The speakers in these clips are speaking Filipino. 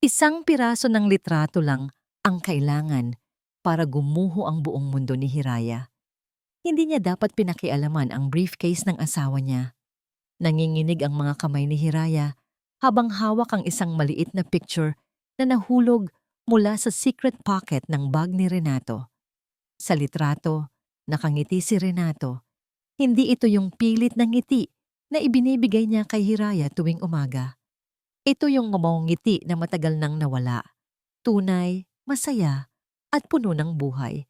Isang piraso ng litrato lang ang kailangan para gumuho ang buong mundo ni Hiraya. Hindi niya dapat pinakialaman ang briefcase ng asawa niya. Nanginginig ang mga kamay ni Hiraya habang hawak ang isang maliit na picture na nahulog mula sa secret pocket ng bag ni Renato. Sa litrato, nakangiti si Renato. Hindi ito yung pilit na ngiti na ibinibigay niya kay Hiraya tuwing umaga. Ito yung ngumongiti na matagal nang nawala. Tunay, masaya, at puno ng buhay.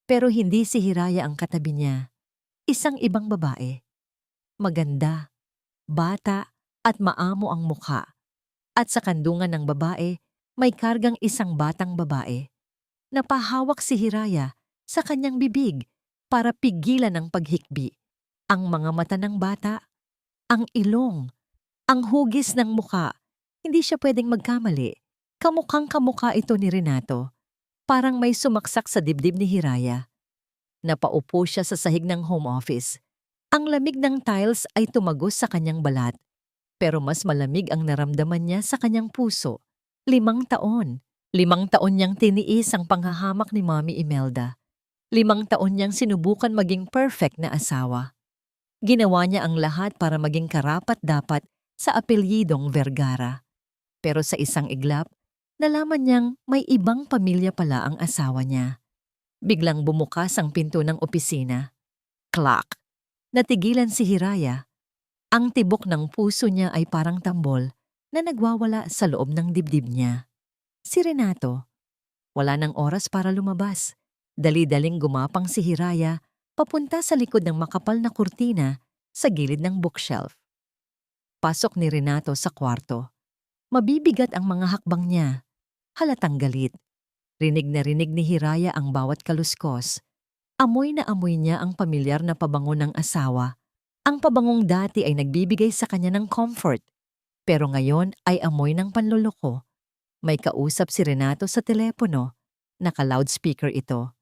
Pero hindi si Hiraya ang katabi niya. Isang ibang babae. Maganda, bata, at maamo ang mukha. At sa kandungan ng babae, may kargang isang batang babae. Napahawak si Hiraya sa kanyang bibig para pigilan ang paghikbi. Ang mga mata ng bata, ang ilong, ang hugis ng mukha. Hindi siya pwedeng magkamali. Kamukhang kamukha ito ni Renato. Parang may sumaksak sa dibdib ni Hiraya. Napaupo siya sa sahig ng home office. Ang lamig ng tiles ay tumagos sa kanyang balat. Pero mas malamig ang naramdaman niya sa kanyang puso. 5 taon. 5 taon niyang tiniis ang panghahamak ni Mommy Imelda. 5 taon niyang sinubukan maging perfect na asawa. Ginawa niya ang lahat para maging karapat-dapat sa apelyidong Vergara. Pero sa isang iglap, nalaman niyang may ibang pamilya pala ang asawa niya. Biglang bumukas ang pinto ng opisina. Clack! Natigilan si Hiraya. Ang tibok ng puso niya ay parang tambol na nagwawala sa loob ng dibdib niya. Si Renato. Wala nang oras para lumabas. Dali-daling gumapang si Hiraya papunta sa likod ng makapal na kurtina sa gilid ng bookshelf. Pasok ni Renato sa kwarto. Mabibigat ang mga hakbang niya. Halatang galit. Rinig na rinig ni Hiraya ang bawat kaluskos. Amoy na amoy niya ang pamilyar na pabango ng asawa. Ang pabangong dati ay nagbibigay sa kanya ng comfort. Pero ngayon ay amoy ng panloloko. May kausap si Renato sa telepono. Naka-loudspeaker ito.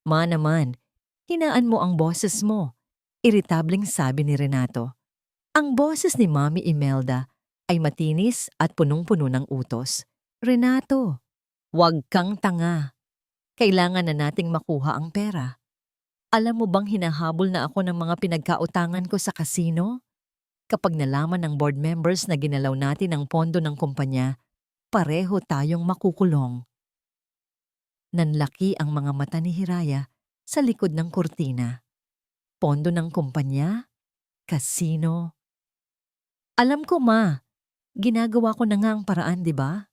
Ma naman, hinaan mo ang boses mo. Iritableng sabi ni Renato. Ang boses ni Mommy Imelda ay matinis at punong-puno ng utos. Renato, huwag kang tanga. Kailangan na nating makuha ang pera. Alam mo bang hinahabol na ako ng mga pinagkautangan ko sa kasino? Kapag nalaman ng board members na ginalaw natin ang pondo ng kumpanya, pareho tayong makukulong. Nanlaki ang mga mata ni Hiraya sa likod ng kurtina. Pondo ng kumpanya? Kasino? Alam ko, ma. Ginagawa ko na nga ang paraan, di ba?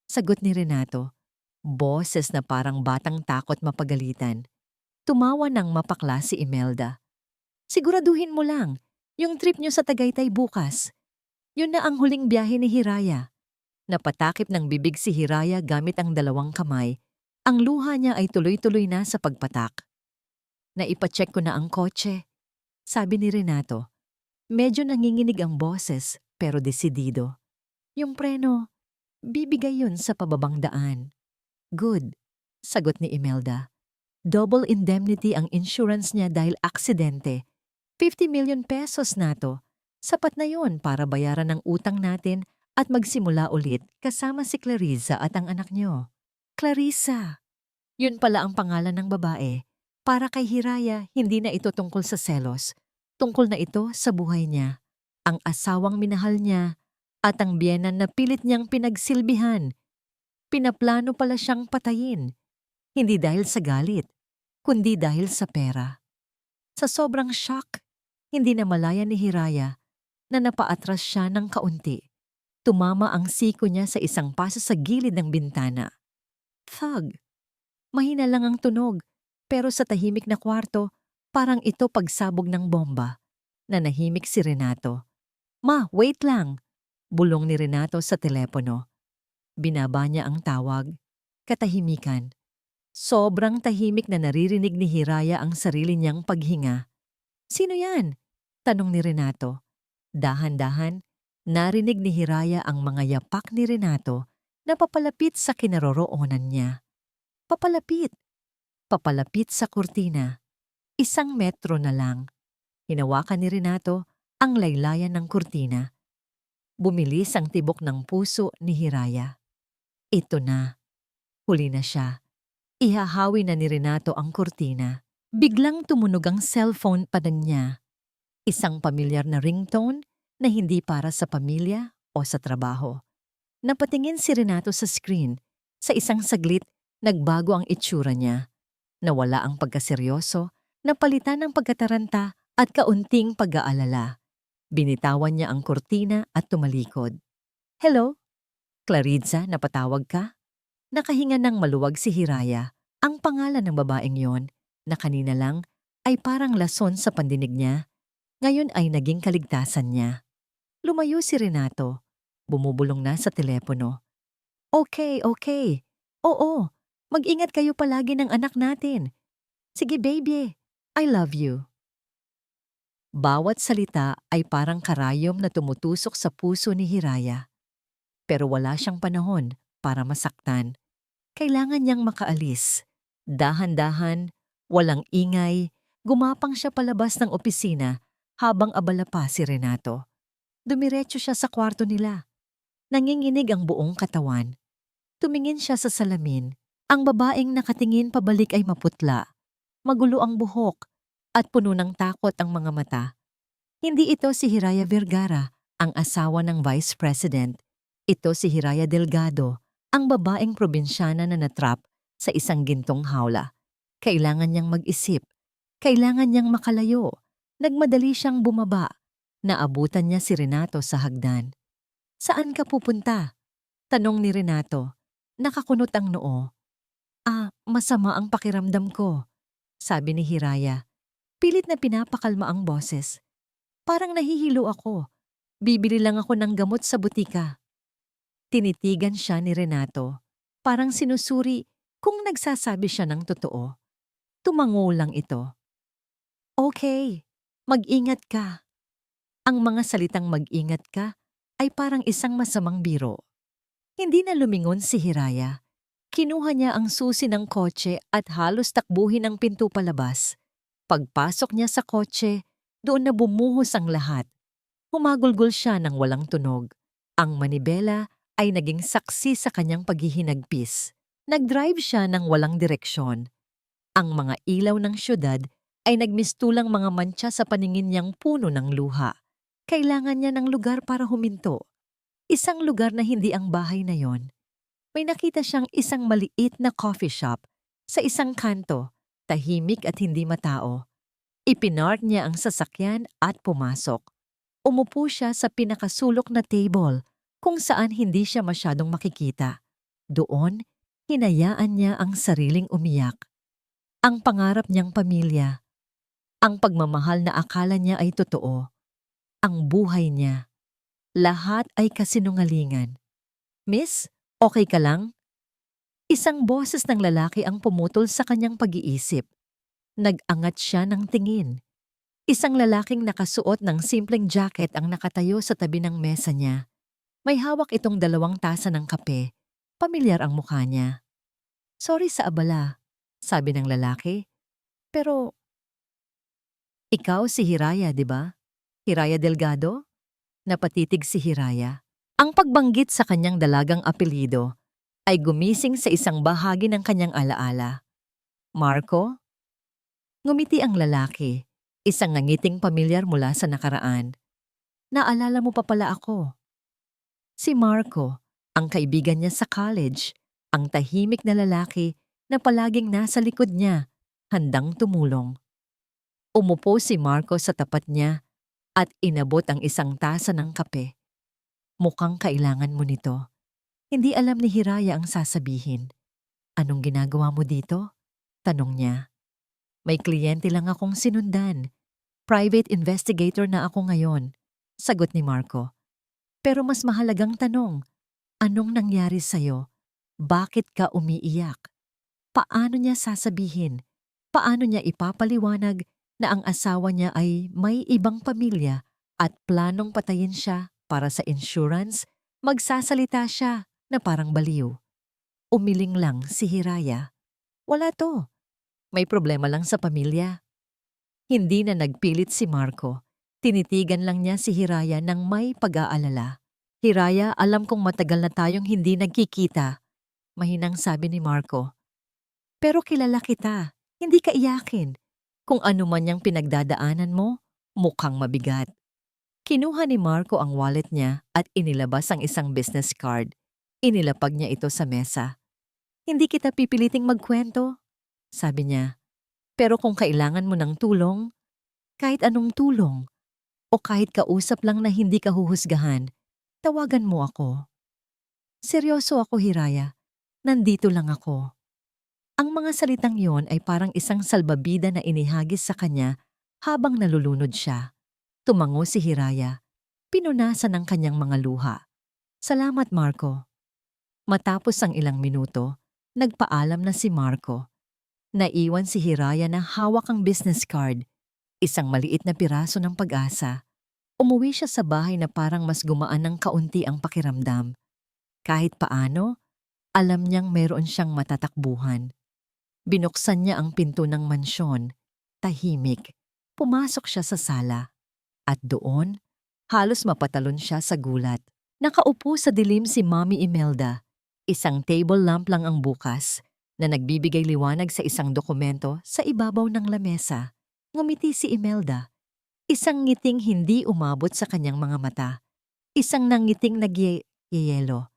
Sagot ni Renato. Boses na parang batang takot mapagalitan. Tumawa ng mapakla si Imelda. Siguraduhin mo lang, yung trip niyo sa Tagaytay bukas. Yun na ang huling biyahe ni Hiraya. Napatakip ng bibig si Hiraya gamit ang 2 kamay. Ang luha niya ay tuloy-tuloy na sa pagpatak. Naipacheck ko na ang kotse, sabi ni Renato. Medyo nanginginig ang boses pero desidido. Yung preno, bibigay yun sa pababang daan. Good, sagot ni Imelda. Double indemnity ang insurance niya dahil aksidente. 50 million pesos na to. Sapat na yon para bayaran ang utang natin at magsimula ulit kasama si Clarissa at ang anak niyo. Clarissa! Yun pala ang pangalan ng babae. Para kay Hiraya, hindi na ito tungkol sa selos. Tungkol na ito sa buhay niya, ang asawang minahal niya, at ang biyenan na pilit niyang pinagsilbihan. Pinaplano pala siyang patayin. Hindi dahil sa galit, kundi dahil sa pera. Sa sobrang shock, hindi na malaya ni Hiraya na napaatras siya ng kaunti. Tumama ang siko niya sa isang paso sa gilid ng bintana. Thug. Mahina lang ang tunog, pero sa tahimik na kwarto, parang ito pagsabog ng bomba. Nanahimik si Renato. Ma, wait lang! Bulong ni Renato sa telepono. Binaba niya ang tawag. Katahimikan. Sobrang tahimik na naririnig ni Hiraya ang sarili niyang paghinga. Sino yan? Tanong ni Renato. Dahan-dahan, narinig ni Hiraya ang mga yapak ni Renato na papalapit sa kinaroroonan niya. Papalapit. Papalapit sa kurtina. 1 metro na lang. Hinawakan ni Renato ang laylayan ng kurtina. Bumilis ang tibok ng puso ni Hiraya. Ito na. Huli na siya. Ihahawi na ni Renato ang kurtina. Biglang tumunog ang cellphone pa niya. Isang pamilyar na ringtone na hindi para sa pamilya o sa trabaho. Napatingin si Renato sa screen. Sa isang saglit, nagbago ang itsura niya. Nawala ang pagkaseryoso, napalitan ng pagkataranta at kaunting pag-aalala. Binitawan niya ang kurtina at tumalikod. Hello? Clariza, napatawag ka? Nakahinga ng maluwag si Hiraya. Ang pangalan ng babaeng yon, na kanina lang ay parang lason sa pandinig niya, ngayon ay naging kaligtasan niya. Lumayo si Renato. Bumubulong na sa telepono. Okay. Oo, mag-ingat kayo palagi ng anak natin. Sige baby, I love you. Bawat salita ay parang karayom na tumutusok sa puso ni Hiraya. Pero wala siyang panahon para masaktan. Kailangan niyang makaalis. Dahan-dahan, walang ingay, gumapang siya palabas ng opisina habang abala pa si Renato. Dumiretso siya sa kwarto nila. Nanginginig ang buong katawan. Tumingin siya sa salamin. Ang babaeng nakatingin pabalik ay maputla. Magulo ang buhok at puno ng takot ang mga mata. Hindi ito si Hiraya Vergara, ang asawa ng Vice President. Ito si Hiraya Delgado, ang babaeng probinsyana na natrap sa isang gintong hawla. Kailangan niyang mag-isip. Kailangan niyang makalayo. Nagmadali siyang bumaba. Naabutan niya si Renato sa hagdan. Saan ka pupunta? Tanong ni Renato. Nakakunot ang noo. Masama ang pakiramdam ko, sabi ni Hiraya. Pilit na pinapakalma ang boses. Parang nahihilo ako. Bibili lang ako ng gamot sa butika. Tinitigan siya ni Renato. Parang sinusuri kung nagsasabi siya ng totoo. Tumango lang ito. Okay, mag-ingat ka. Ang mga salitang mag-ingat ka ay parang isang masamang biro. Hindi na lumingon si Hiraya. Kinuha niya ang susi ng kotse at halos takbuhin ang pinto palabas. Pagpasok niya sa kotse, doon na bumuhos ang lahat. Humagulgol siya ng walang tunog. Ang manibela ay naging saksi sa kanyang paghihinagpis. Nag-drive siya ng walang direksyon. Ang mga ilaw ng syudad ay nagmistulang mga mantsa sa paningin niyang puno ng luha. Kailangan niya ng lugar para huminto. Isang lugar na hindi ang bahay na yon. May nakita siyang isang maliit na coffee shop sa isang kanto, tahimik at hindi matao. Ipinark niya ang sasakyan at pumasok. Umupo siya sa pinakasulok na table kung saan hindi siya masyadong makikita. Doon, hinayaan niya ang sariling umiyak. Ang pangarap niyang pamilya. Ang pagmamahal na akala niya ay totoo. Ang buhay niya. Lahat ay kasinungalingan. Miss, okay ka lang? Isang boses ng lalaki ang pumutol sa kanyang pag-iisip. Nag-angat siya ng tingin. Isang lalaking nakasuot ng simpleng jacket ang nakatayo sa tabi ng mesa niya. May hawak itong 2 tasa ng kape. Pamilyar ang mukha niya. Sorry sa abala, sabi ng lalaki. Pero, ikaw si Hiraya, di ba? Hiraya Delgado? Napatitig si Hiraya. Ang pagbanggit sa kanyang dalagang apelyido ay gumising sa isang bahagi ng kanyang alaala. Marco? Ngumiti ang lalaki, isang nangiting pamilyar mula sa nakaraan. Naalala mo pa pala ako. Si Marco, ang kaibigan niya sa college, ang tahimik na lalaki na palaging nasa likod niya, handang tumulong. Umupo si Marco sa tapat niya at inabot ang isang tasa ng kape. Mukhang kailangan mo nito. Hindi alam ni Hiraya ang sasabihin. Anong ginagawa mo dito? Tanong niya. May kliyente lang akong sinundan. Private investigator na ako ngayon, sagot ni Marco. Pero mas mahalagang tanong, anong nangyari sa'yo? Bakit ka umiiyak? Paano niya sasabihin? Paano niya ipapaliwanag na ang asawa niya ay may ibang pamilya at planong patayin siya para sa insurance? Magsasalita siya na parang baliw. Umiling lang si Hiraya. Wala to. May problema lang sa pamilya. Hindi na nagpilit si Marco. Tinitigan lang niya si Hiraya ng may pag-aalala. Hiraya, alam kong matagal na tayong hindi nagkikita. mahinang sabi ni Marco. Pero kilala kita, hindi ka iyakin. Kung ano man yung pinagdadaanan mo, mukhang mabigat. Kinuha ni Marco ang wallet niya at inilabas ang isang business card. Inilapag niya ito sa mesa. Hindi kita pipiliting magkwento, sabi niya. Pero kung kailangan mo ng tulong, kahit anong tulong, o kahit kausap lang na hindi ka huhusgahan, tawagan mo ako. Seryoso ako, Hiraya. Nandito lang ako. Ang mga salitang yon ay parang isang salbabida na inihagis sa kanya habang nalulunod siya. Tumango si Hiraya. Pinunasan ang kanyang mga luha. Salamat, Marco. Matapos ang ilang minuto, nagpaalam na si Marco. Naiwan si Hiraya na hawak ang business card, isang maliit na piraso ng pag-asa. Umuwi siya sa bahay na parang mas gumaan ng kaunti ang pakiramdam. Kahit paano, alam niyang meron siyang matatakbuhan. Binuksan niya ang pinto ng mansyon, tahimik. Pumasok siya sa sala. At doon, halos mapatalon siya sa gulat. Nakaupo sa dilim si Mommy Imelda. Isang table lamp lang ang bukas na nagbibigay liwanag sa isang dokumento sa ibabaw ng lamesa. Ngumiti si Imelda. Isang ngiting hindi umabot sa kanyang mga mata. Isang nangiting nagyeyelo.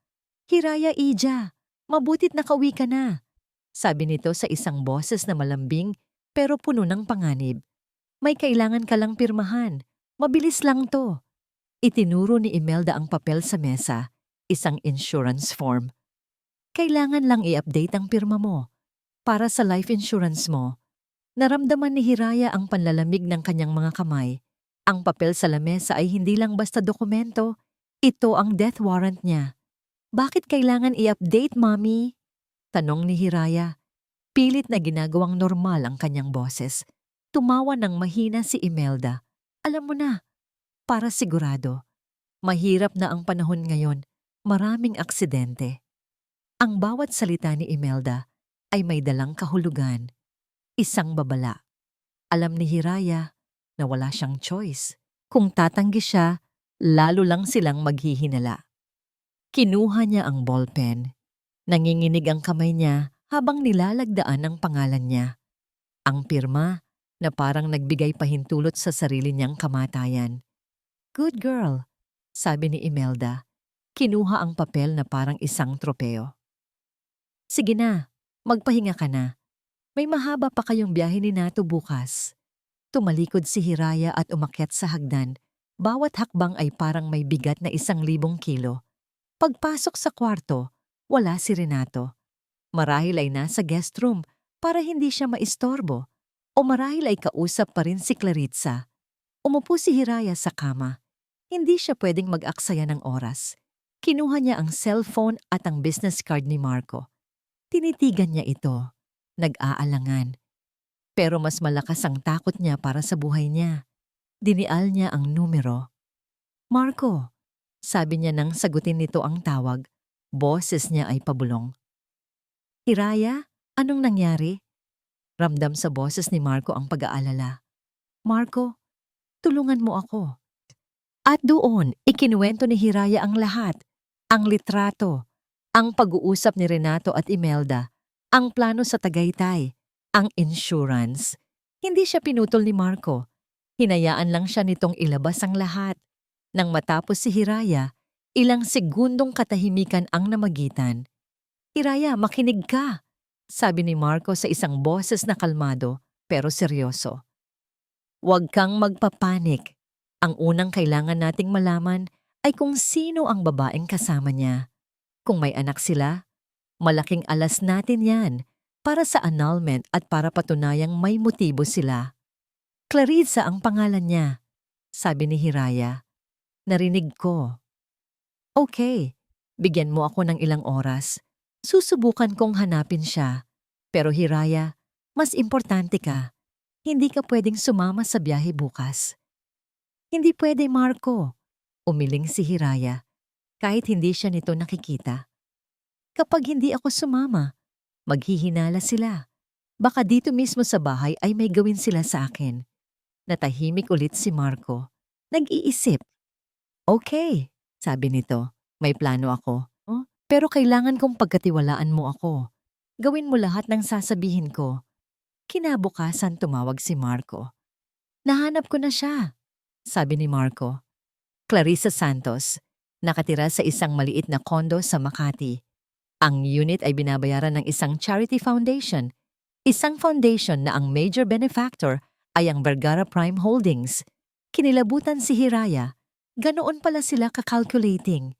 Hiraya Ija, mabutit nakauwi ka na. Sabi nito sa isang boses na malambing pero puno ng panganib. May kailangan ka lang pirmahan. Mabilis lang to. Itinuro ni Imelda ang papel sa mesa, isang insurance form. Kailangan lang i-update ang pirma mo. Para sa life insurance mo. Naramdaman ni Hiraya ang panlalamig ng kanyang mga kamay. Ang papel sa lamesa ay hindi lang basta dokumento, ito ang death warrant niya. Bakit kailangan i-update, Mommy? Tanong ni Hiraya. Pilit na ginagawang normal ang kanyang boses. Tumawa ng mahina si Imelda. Alam mo na, para sigurado. Mahirap na ang panahon ngayon, maraming aksidente. Ang bawat salita ni Imelda ay may dalang kahulugan. Isang babala. Alam ni Hiraya na wala siyang choice. Kung tatanggi siya, lalo lang silang maghihinala. Kinuha niya ang ballpen. Nanginginig ang kamay niya habang nilalagdaan ang pangalan niya. Ang pirma na parang nagbigay pahintulot sa sarili niyang kamatayan. Good girl, sabi ni Imelda. Kinuha ang papel na parang isang tropeo. Sige na, magpahinga ka na. May mahaba pa kayong biyahe ni Nato bukas. Tumalikod si Hiraya at umakyat sa hagdan. Bawat hakbang ay parang may bigat na 1,000 kilo. Pagpasok sa kwarto, wala si Renato. Marahil ay nasa guest room para hindi siya maistorbo. O marahil ay kausap pa rin si Claritza. Umupo si Hiraya sa kama. Hindi siya pwedeng mag-aksaya ng oras. Kinuha niya ang cellphone at ang business card ni Marco. Tinitigan niya ito. Nag-aalangan. Pero mas malakas ang takot niya para sa buhay niya. Dinial niya ang numero. Marco, sabi niya nang sagutin nito ang tawag. Boses niya ay pabulong. Hiraya, anong nangyari? Ramdam sa boses ni Marco ang pag-aalala. Marco, tulungan mo ako. At doon, ikinuwento ni Hiraya ang lahat. Ang litrato, ang pag-uusap ni Renato at Imelda, ang plano sa Tagaytay, ang insurance. Hindi siya pinutol ni Marco. Hinayaan lang siya nitong ilabas ang lahat. Nang matapos si Hiraya, ilang segundong katahimikan ang namagitan. Hiraya, makinig ka, sabi ni Marco sa isang boses na kalmado pero seryoso. Huwag kang magpapanik. Ang unang kailangan nating malaman ay kung sino ang babaeng kasama niya. Kung may anak sila, malaking alas natin yan para sa annulment at para patunayang may motibo sila. Claritza ang pangalan niya, sabi ni Hiraya. Narinig ko. Okay, bigyan mo ako ng ilang oras. Susubukan kong hanapin siya. Pero Hiraya, mas importante ka. Hindi ka pwedeng sumama sa biyahe bukas. Hindi pwede, Marco. Umiling si Hiraya, kahit hindi siya nito nakikita. Kapag hindi ako sumama, maghihinala sila. Baka dito mismo sa bahay ay may gawin sila sa akin. Natahimik ulit si Marco. Nag-iisip. Okay, sabi nito. May plano ako. Pero kailangan kong pagkatiwalaan mo ako. Gawin mo lahat ng sasabihin ko. Kinabukasan tumawag si Marco. Nahanap ko na siya, sabi ni Marco. Clarissa Santos, nakatira sa isang maliit na kondo sa Makati. Ang unit ay binabayaran ng isang charity foundation. Isang foundation na ang major benefactor ay ang Vergara Prime Holdings. Kinilabutan si Hiraya. Ganoon pala sila kakalculating.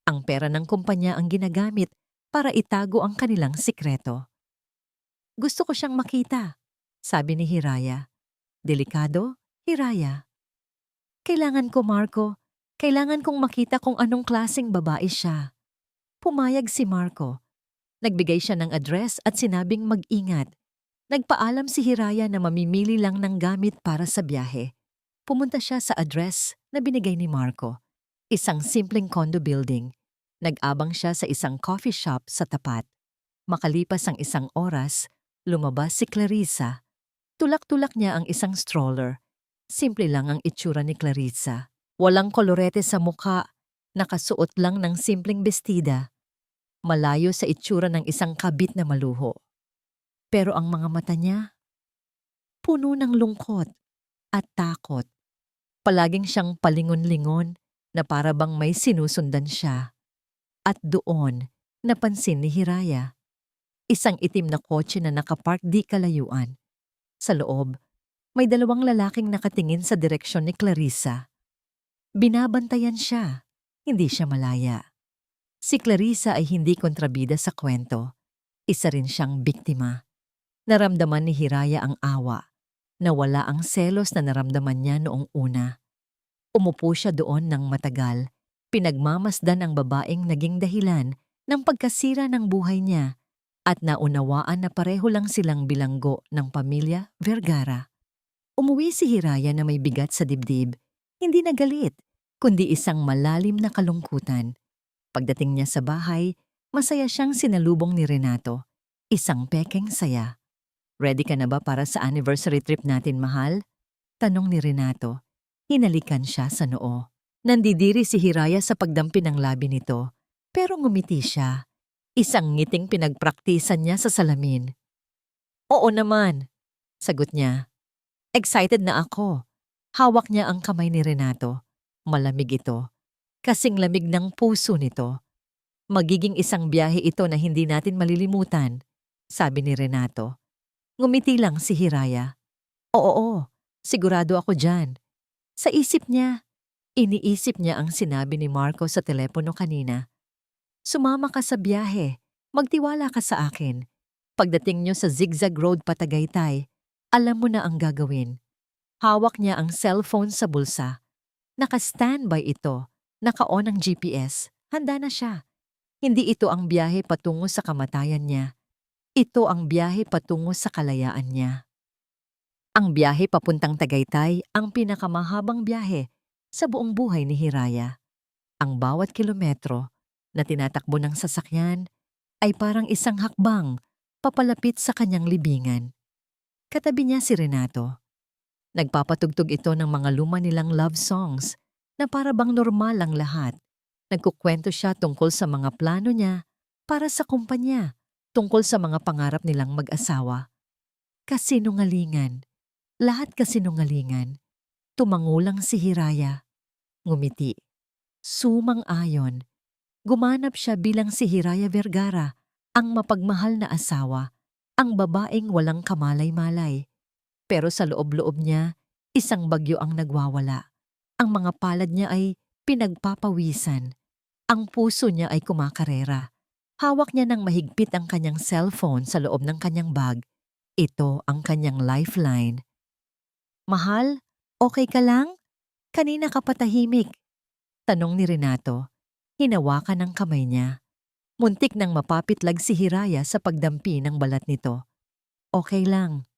Ang pera ng kumpanya ang ginagamit para itago ang kanilang sikreto. Gusto ko siyang makita, sabi ni Hiraya. Delikado, Hiraya. Kailangan ko, Marco. Kailangan kong makita kung anong klaseng babae siya. Pumayag si Marco. Nagbigay siya ng address at sinabing mag-ingat. Nagpaalam si Hiraya na mamimili lang ng gamit para sa biyahe. Pumunta siya sa address na binigay ni Marco. Isang simpleng condo building. Nag-abang siya sa isang coffee shop sa tapat. Makalipas ang isang oras, lumabas si Clarissa. Tulak-tulak niya ang isang stroller. Simple lang ang itsura ni Clarissa. Walang kolorete sa mukha, nakasuot lang ng simpleng bestida. Malayo sa itsura ng isang kabit na maluho. Pero ang mga mata niya, puno ng lungkot at takot. Palaging siyang palingon-lingon na para bang may sinusundan siya. At doon, napansin ni Hiraya. Isang itim na kotse na nakapark di kalayuan. Sa loob, may dalawang lalaking nakatingin sa direksyon ni Clarissa. Binabantayan siya, hindi siya malaya. Si Clarissa ay hindi kontrabida sa kwento. Isa rin siyang biktima. Naramdaman ni Hiraya ang awa. Nawala ang selos na naramdaman niya noong una. Umupo siya doon ng matagal. Pinagmamasdan ang babaeng naging dahilan ng pagkasira ng buhay niya at naunawaan na pareho lang silang bilanggo ng pamilya Vergara. Umuwi si Hiraya na may bigat sa dibdib. Hindi na galit, kundi isang malalim na kalungkutan. Pagdating niya sa bahay, masaya siyang sinalubong ni Renato. Isang pekeng saya. Ready ka na ba para sa anniversary trip natin, mahal? Tanong ni Renato. Hinalikan siya sa noo. Nandidiri si Hiraya sa pagdampi ng labi nito, pero ngumiti siya. Isang ngiting pinagpraktisan niya sa salamin. Oo naman, sagot niya. Excited na ako. Hawak niya ang kamay ni Renato. Malamig ito. Kasing lamig ng puso nito. Magiging isang biyahe ito na hindi natin malilimutan, sabi ni Renato. Ngumiti lang si Hiraya. Oo, sigurado ako dyan. Sa isip niya, iniisip niya ang sinabi ni Marco sa telepono kanina. Sumama ka sa biyahe, magtiwala ka sa akin. Pagdating niyo sa zigzag road pa Tagaytay, alam mo na ang gagawin. Hawak niya ang cellphone sa bulsa. Naka-standby ito, naka-on ang GPS, handa na siya. Hindi ito ang biyahe patungo sa kamatayan niya. Ito ang biyahe patungo sa kalayaan niya. Ang biyahe papuntang Tagaytay ang pinakamahabang biyahe sa buong buhay ni Hiraya. Ang bawat kilometro na tinatakbo ng sasakyan ay parang isang hakbang papalapit sa kanyang libingan. Katabi niya si Renato. Nagpapatugtog ito ng mga luma nilang love songs na para bang normal ang lahat. Nagkukwento siya tungkol sa mga plano niya para sa kumpanya, tungkol sa mga pangarap nilang mag-asawa. Kasinungalingan. Lahat kasinungalingan. Tumangulang si Hiraya. Ngumiti. Sumang-ayon. Gumanap siya bilang si Hiraya Vergara, ang mapagmahal na asawa, ang babaeng walang kamalay-malay. Pero sa loob-loob niya, isang bagyo ang nagwawala. Ang mga palad niya ay pinagpapawisan. Ang puso niya ay kumakarera. Hawak niya ng mahigpit ang kanyang cellphone sa loob ng kanyang bag. Ito ang kanyang lifeline. Mahal, okay ka lang? Kanina ka patahimik. Tanong ni Renato. Hinawakan ang kamay niya. Muntik nang mapapitlag si Hiraya sa pagdampi ng balat nito. Okay lang.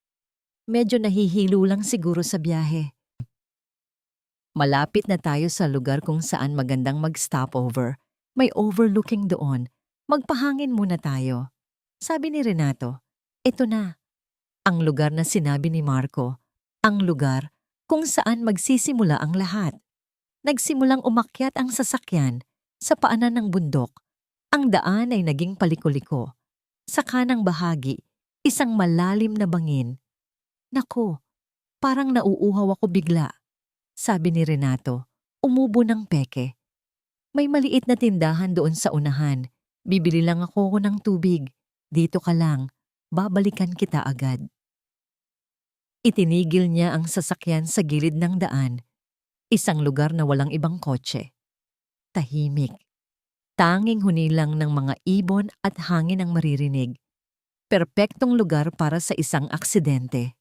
Medyo nahihilo lang siguro sa biyahe. Malapit na tayo sa lugar kung saan magandang mag-stopover. May overlooking doon. Magpahangin muna tayo. Sabi ni Renato, ito na. Ang lugar na sinabi ni Marco. Ang lugar kung saan magsisimula ang lahat. Nagsimulang umakyat ang sasakyan sa paanan ng bundok. Ang daan ay naging paliko-liko. Sa kanang bahagi, isang malalim na bangin. Naku, parang nauuhaw ako bigla, sabi ni Renato, umubo ng peke. May maliit na tindahan doon sa unahan. Bibili lang ako ng tubig. Dito ka lang, babalikan kita agad. Itinigil niya ang sasakyan sa gilid ng daan, isang lugar na walang ibang kotse. Tahimik. Tanging hunilang ng mga ibon at hangin ang maririnig. Perpektong lugar para sa isang aksidente.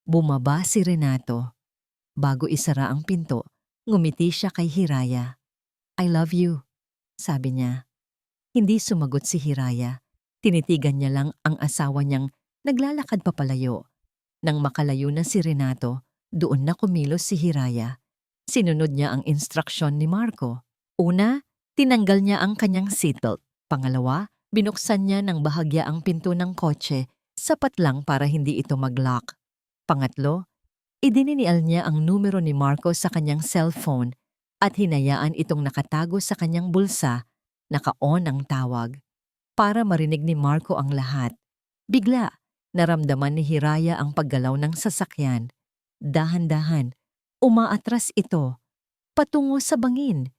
Bumaba si Renato. Bago isara ang pinto, ngumiti siya kay Hiraya. I love you, sabi niya. Hindi sumagot si Hiraya. Tinitigan niya lang ang asawa niyang naglalakad papalayo. Nang makalayo na si Renato, doon na kumilos si Hiraya. Sinunod niya ang instruksyon ni Marco. Una, tinanggal niya ang kanyang seatbelt. Pangalawa, binuksan niya ng bahagya ang pinto ng kotse, sapat lang para hindi ito mag-lock. Pangatlo, idininial niya ang numero ni Marco sa kanyang cellphone at hinayaan itong nakatago sa kanyang bulsa, naka-on ang tawag. Para marinig ni Marco ang lahat. Bigla, naramdaman ni Hiraya ang paggalaw ng sasakyan. Dahan-dahan, umaatras ito, patungo sa bangin.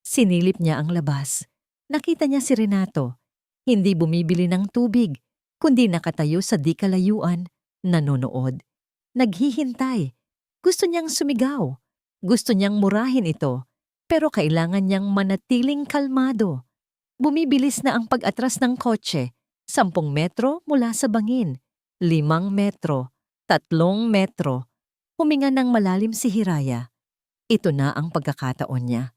Sinilip niya ang labas. Nakita niya si Renato. Hindi bumibili ng tubig, kundi nakatayo sa di kalayuan, nanonood. Naghihintay. Gusto niyang sumigaw. Gusto niyang murahin ito, pero kailangan niyang manatiling kalmado. Bumibilis na ang pag-atras ng kotse. 10 metro mula sa bangin. 5 metro. 3 metro. Huminga ng malalim si Hiraya. Ito na ang pagkakataon niya.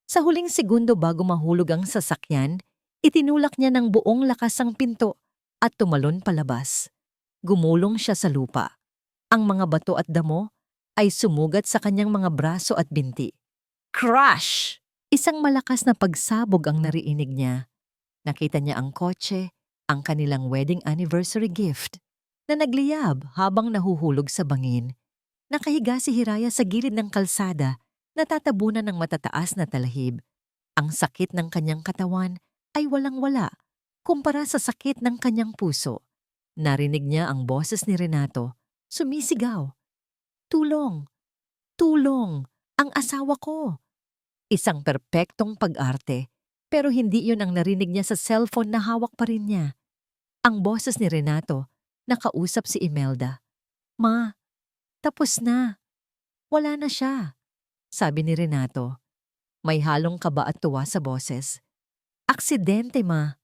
Sa huling segundo bago mahulog ang sasakyan, itinulak niya ng buong lakas ang pinto at tumalon palabas. Gumulong siya sa lupa. Ang mga bato at damo ay sumugat sa kanyang mga braso at binti. Crash! Isang malakas na pagsabog ang narinig niya. Nakita niya ang kotse, ang kanilang wedding anniversary gift, na nagliyab habang nahuhulog sa bangin. Nakahiga si Hiraya sa gilid ng kalsada, natatabunan ng matataas na talahib. Ang sakit ng kanyang katawan ay walang-wala kumpara sa sakit ng kanyang puso. Narinig niya ang boses ni Renato, sumisigaw. Tulong! Tulong! Ang asawa ko! Isang perpektong pag-arte, pero hindi yun ang narinig niya sa cellphone na hawak pa rin niya. Ang boses ni Renato, nakausap si Imelda. Ma, tapos na. Wala na siya, sabi ni Renato. May halong kaba at tuwa sa boses. Aksidente, ma.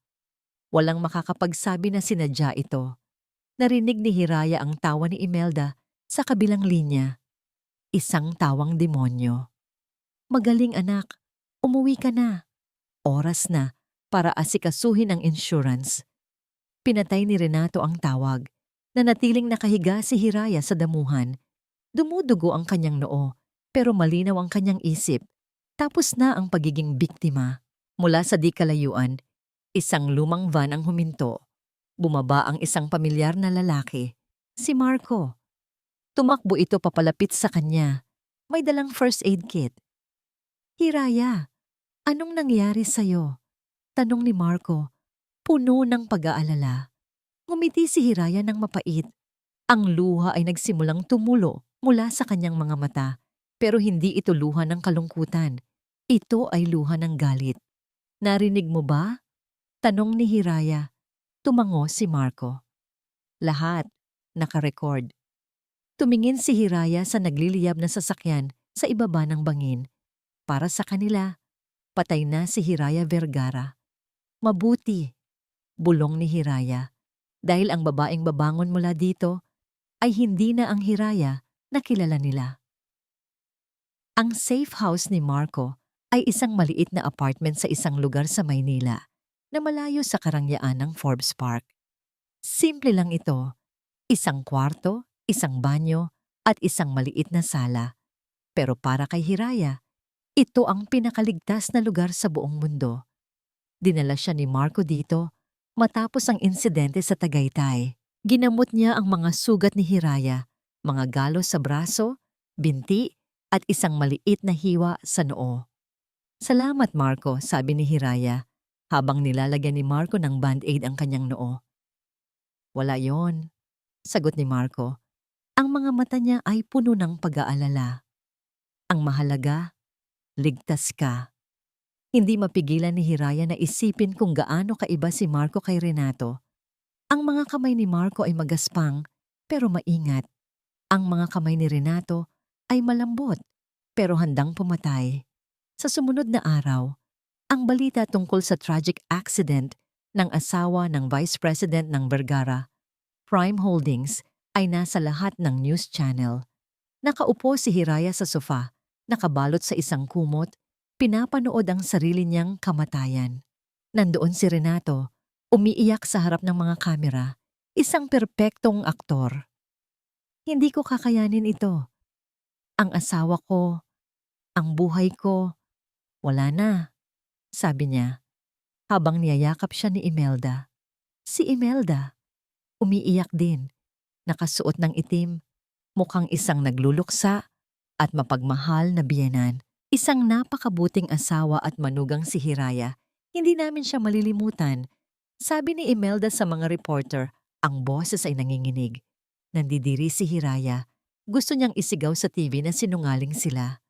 Walang makakapagsabi na sinadya ito. Narinig ni Hiraya ang tawa ni Imelda sa kabilang linya. Isang tawang demonyo. Magaling anak, umuwi ka na. Oras na para asikasuhin ang insurance. Pinatay ni Renato ang tawag. Nanatiling nakahiga si Hiraya sa damuhan. Dumudugo ang kanyang noo, pero malinaw ang kanyang isip. Tapos na ang pagiging biktima. Mula sa di kalayuan, isang lumang van ang huminto. Bumaba ang isang pamilyar na lalaki, si Marco. Tumakbo ito papalapit sa kanya. May dalang first aid kit. Hiraya, anong nangyari sa'yo? Tanong ni Marco, puno ng pag-aalala. Ngumiti si Hiraya ng mapait. Ang luha ay nagsimulang tumulo mula sa kanyang mga mata, pero hindi ito luha ng kalungkutan. Ito ay luha ng galit. Narinig mo ba? Tanong ni Hiraya. Tumango si Marco. Lahat, nakarecord. Tumingin si Hiraya sa nagliliyab na sasakyan sa ibaba ng bangin. Para sa kanila, patay na si Hiraya Vergara. Mabuti, bulong ni Hiraya, dahil ang babaeng babangon mula dito ay hindi na ang Hiraya na kilala nila. Ang safe house ni Marco ay isang maliit na apartment sa isang lugar sa Maynila na malayo sa karangyaan ng Forbes Park. Simple lang ito, isang kwarto, isang banyo at isang maliit na sala. Pero para kay Hiraya, ito ang pinakaligtas na lugar sa buong mundo. Dinala siya ni Marco dito matapos ang insidente sa Tagaytay. Ginamot niya ang mga sugat ni Hiraya, mga galos sa braso, binti at isang maliit na hiwa sa noo. Salamat Marco, sabi ni Hiraya. habang nilalagyan ni Marco ng band-aid ang kanyang noo. Wala yon, sagot ni Marco. Ang mga mata niya ay puno ng pag-aalala. Ang mahalaga, ligtas ka. Hindi mapigilan ni Hiraya na isipin kung gaano kaiba si Marco kay Renato. Ang mga kamay ni Marco ay magaspang pero maingat. Ang mga kamay ni Renato ay malambot pero handang pumatay. Sa sumunod na araw, ang balita tungkol sa tragic accident ng asawa ng Vice President ng Vergara, Prime Holdings, ay nasa lahat ng news channel. Nakaupo si Hiraya sa sofa, nakabalot sa isang kumot, pinapanood ang sarili niyang kamatayan. Nandoon si Renato, umiiyak sa harap ng mga kamera, isang perpektong aktor. Hindi ko kakayanin ito. Ang asawa ko, ang buhay ko, wala na, sabi niya, habang niyayakap siya ni Imelda. Si Imelda, umiiyak din, nakasuot ng itim, mukhang isang nagluluksa at mapagmahal na biyenan. Isang napakabuting asawa at manugang si Hiraya. Hindi namin siya malilimutan. Sabi ni Imelda sa mga reporter, ang boses ay nanginginig. Nandidiri si Hiraya. Gusto niyang isigaw sa TV na sinungaling sila.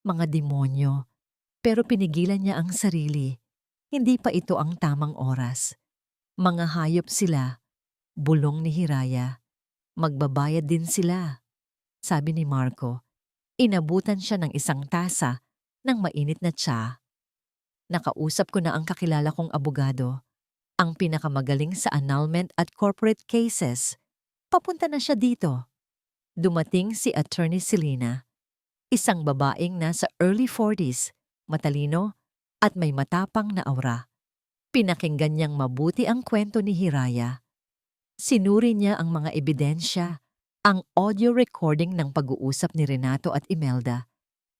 Mga demonyo. Pero pinigilan niya ang sarili. Hindi pa ito ang tamang oras. Mga hayop sila. Bulong ni Hiraya. Magbabayad din sila. Sabi ni Marco. Inabutan siya ng isang tasa ng mainit na tsa. Nakausap ko na ang kakilala kong abogado. Ang pinakamagaling sa annulment at corporate cases. Papunta na siya dito. Dumating si Attorney Selena. Isang babaeng nasa early 40s, matalino at may matapang na aura. Pinakinggan niyang mabuti ang kwento ni Hiraya. Sinuri niya ang mga ebidensya, ang audio recording ng pag-uusap ni Renato at Imelda,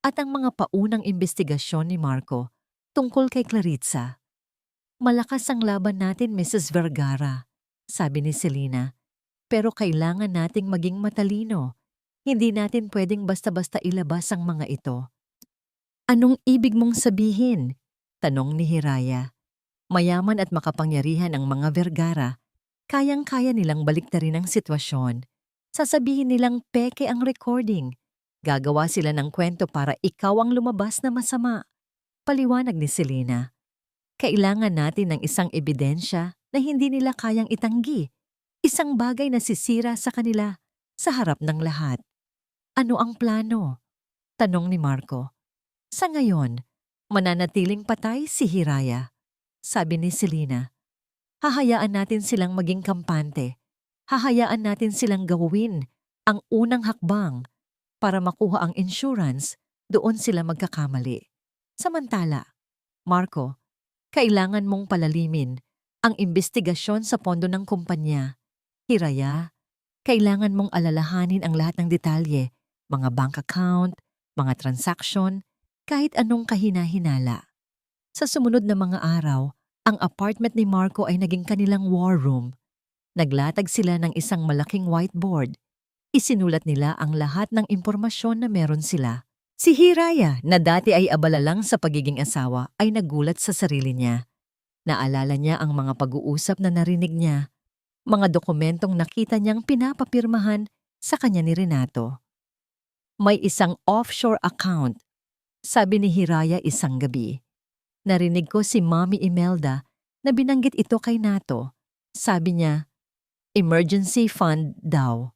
at ang mga paunang investigasyon ni Marco tungkol kay Claritza. Malakas ang laban natin, Mrs. Vergara, sabi ni Selena, pero kailangan nating maging matalino. Hindi natin pwedeng basta-basta ilabas ang mga ito. Anong ibig mong sabihin? Tanong ni Hiraya. Mayaman at makapangyarihan ang mga Vergara. Kayang-kaya nilang baliktarin ang sitwasyon. Sasabihin nilang peke ang recording. Gagawa sila ng kwento para ikaw ang lumabas na masama. Paliwanag ni Selena. Kailangan natin ng isang ebidensya na hindi nila kayang itanggi. Isang bagay na sisira sa kanila sa harap ng lahat. Ano ang plano? Tanong ni Marco. Sa ngayon, mananatiling patay si Hiraya. Sabi ni Selena. Hahayaan natin silang maging kampante. Hahayaan natin silang gawin ang unang hakbang para makuha ang insurance, doon sila magkakamali. Samantala, Marco, kailangan mong palalimin ang investigasyon sa pondo ng kumpanya. Hiraya, kailangan mong alalahanin ang lahat ng detalye, mga bank account, mga transaction, kahit anong kahina-hinala. Sa sumunod na mga araw, ang apartment ni Marco ay naging kanilang war room. Naglatag sila ng isang malaking whiteboard. Isinulat nila ang lahat ng impormasyon na meron sila. Si Hiraya, na dati ay abala lang sa pagiging asawa, ay nagulat sa sarili niya. Naalala niya ang mga pag-uusap na narinig niya, mga dokumentong nakita niyang pinapapirmahan sa kanya ni Renato. May isang offshore account, sabi ni Hiraya isang gabi. Narinig ko si Mommy Imelda na binanggit ito kay Nato. Sabi niya, emergency fund daw.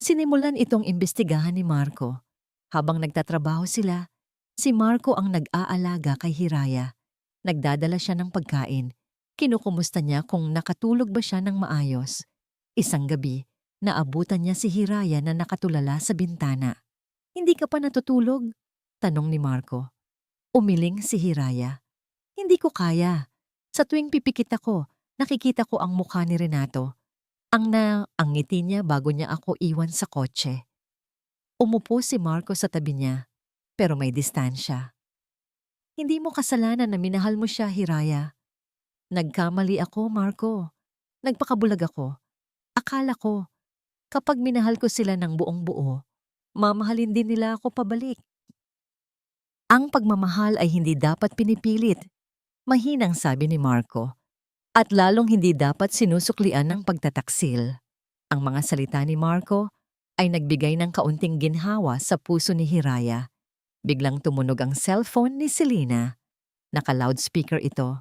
Sinimulan itong imbestigahan ni Marco. Habang nagtatrabaho sila, si Marco ang nag-aalaga kay Hiraya. Nagdadala siya ng pagkain. Kinukumusta niya kung nakatulog ba siya ng maayos. Isang gabi, naabutan niya si Hiraya na nakatulala sa bintana. Hindi ka pa natutulog? Tanong ni Marco. Umiling si Hiraya. Hindi ko kaya. Sa tuwing pipikit ako, nakikita ko ang mukha ni Renato. Ang ngiti niya bago niya ako iwan sa kotse. Umupo si Marco sa tabi niya, pero may distansya. Hindi mo kasalanan na minahal mo siya, Hiraya. Nagkamali ako, Marco. Nagpakabulag ako. Akala ko, kapag minahal ko sila ng buong buo, mamahalin din nila ako pabalik. Ang pagmamahal ay hindi dapat pinipilit. Mahinang sabi ni Marco, at lalong hindi dapat sinusuklian ng pagtataksil. Ang mga salita ni Marco ay nagbigay ng kaunting ginhawa sa puso ni Hiraya. Biglang tumunog ang cellphone ni Selena. Naka-loudspeaker ito.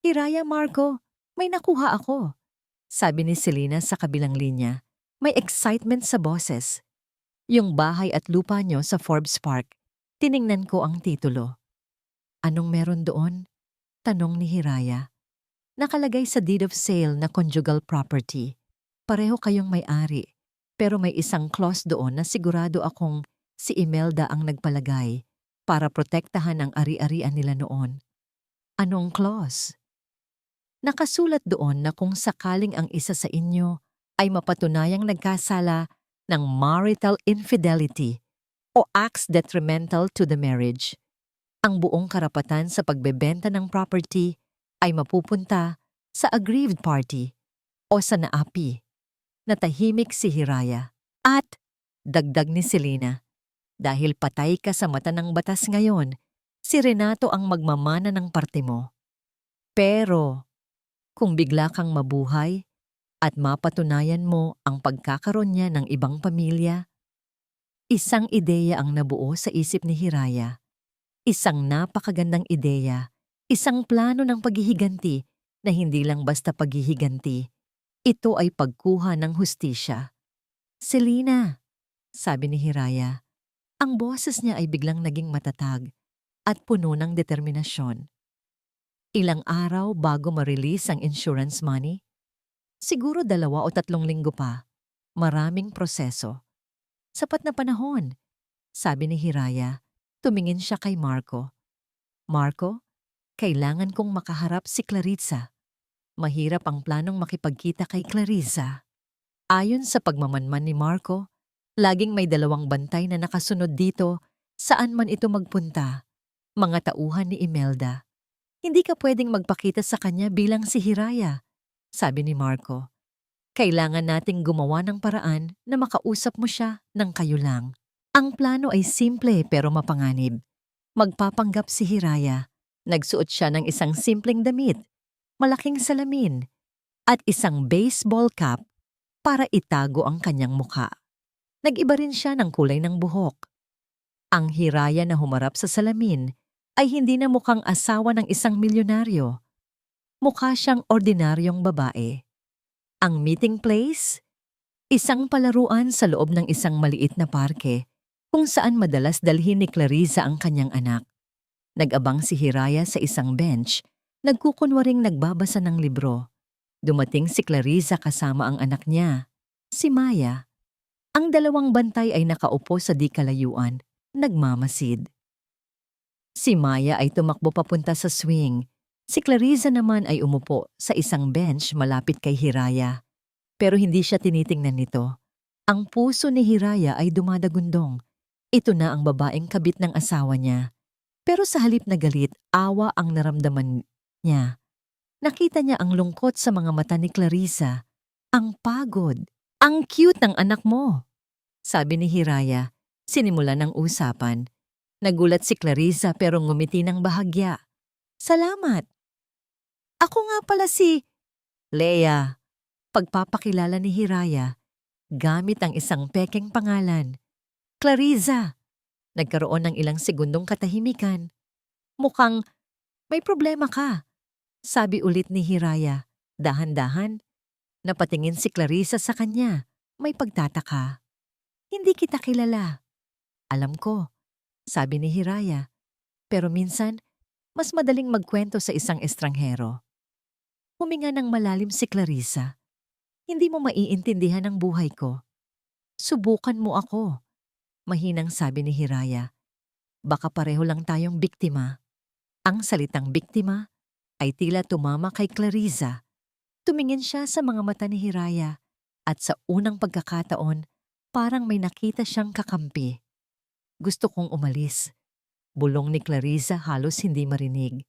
Hiraya, Marco, may nakuha ako. Sabi ni Selena sa kabilang linya. May excitement sa boses. Yung bahay at lupa nyo sa Forbes Park. Tiningnan ko ang titulo. Anong meron doon? Tanong ni Hiraya. Nakalagay sa deed of sale na conjugal property. Pareho kayong may-ari. Pero may isang clause doon na sigurado akong si Imelda ang nagpalagay para protektahan ang ari-arian nila noon. Anong clause? Nakasulat doon na kung sakaling ang isa sa inyo ay mapatunayang nagkasala ng marital infidelity o acts detrimental to the marriage, ang buong karapatan sa pagbebenta ng property ay mapupunta sa aggrieved party o sa naapi. Natahimik si Hiraya. At, dagdag ni Selena, dahil patay ka sa mata ng batas ngayon, si Renato ang magmamana ng parte mo. Pero, kung bigla kang mabuhay at mapatunayan mo ang pagkakaroon niya ng ibang pamilya, isang ideya ang nabuo sa isip ni Hiraya. Isang napakagandang ideya, isang plano ng paghihiganti na hindi lang basta paghihiganti. Ito ay pagkuha ng hustisya. Selena, sabi ni Hiraya. Ang boses niya ay biglang naging matatag at puno ng determinasyon. Ilang araw bago ma-release ang insurance money? Siguro 2 o 3 linggo pa. Maraming proseso. Sapat na panahon, sabi ni Hiraya. Tumingin siya kay Marco. Marco, kailangan kong makaharap si Clarissa. Mahirap ang planong makipagkita kay Clarissa. Ayon sa pagmamanman ni Marco, laging may 2 bantay na nakasunod dito saan man ito magpunta. Mga tauhan ni Imelda. Hindi ka pwedeng magpakita sa kanya bilang si Hiraya, sabi ni Marco. Kailangan nating gumawa ng paraan na makausap mo siya ng kayo lang. Ang plano ay simple pero mapanganib. Magpapanggap si Hiraya. Nagsuot siya ng isang simpleng damit, malaking salamin, at isang baseball cap para itago ang kanyang mukha. Nag-iba rin siya ng kulay ng buhok. Ang Hiraya na humarap sa salamin ay hindi na mukhang asawa ng isang milyonaryo. Mukha siyang ordinaryong babae. Ang meeting place? Isang palaruan sa loob ng isang maliit na parke kung saan madalas dalhin ni Clarissa ang kanyang anak. Nag-abang si Hiraya sa isang bench, nagkukunwaring nagbabasa ng libro. Dumating si Clarissa kasama ang anak niya, si Maya. Ang 2 bantay ay nakaupo sa di kalayuan, nagmamasid. Si Maya ay tumakbo papunta sa swing. Si Clarissa naman ay umupo sa isang bench malapit kay Hiraya. Pero hindi siya tinitingnan nito. Ang puso ni Hiraya ay dumadagundong. Ito na ang babaeng kabit ng asawa niya. Pero sa halip na galit, awa ang naramdaman niya. Nakita niya ang lungkot sa mga mata ni Clarissa. Ang pagod. Ang cute ng anak mo, sabi ni Hiraya. Sinimulan ng usapan. Nagulat si Clarissa pero ngumiti ng bahagya. Salamat. Ako nga pala si Leia. Pagpapakilala ni Hiraya, gamit ang isang pekeng pangalan. Clarissa. Nagkaroon ng ilang segundong katahimikan. Mukhang may problema ka, sabi ulit ni Hiraya. Dahan-dahan, napatingin si Clarissa sa kanya. May pagtataka. Hindi kita kilala. Alam ko, sabi ni Hiraya. Pero minsan, mas madaling magkwento sa isang estranghero. Huminga ng malalim si Clarissa. Hindi mo maiintindihan ang buhay ko. Subukan mo ako. Mahinang sabi ni Hiraya. Baka pareho lang tayong biktima. Ang salitang biktima ay tila tumama kay Clarissa. Tumingin siya sa mga mata ni Hiraya at sa unang pagkakataon parang may nakita siyang kakampi. Gusto kong umalis. Bulong ni Clarissa halos hindi marinig.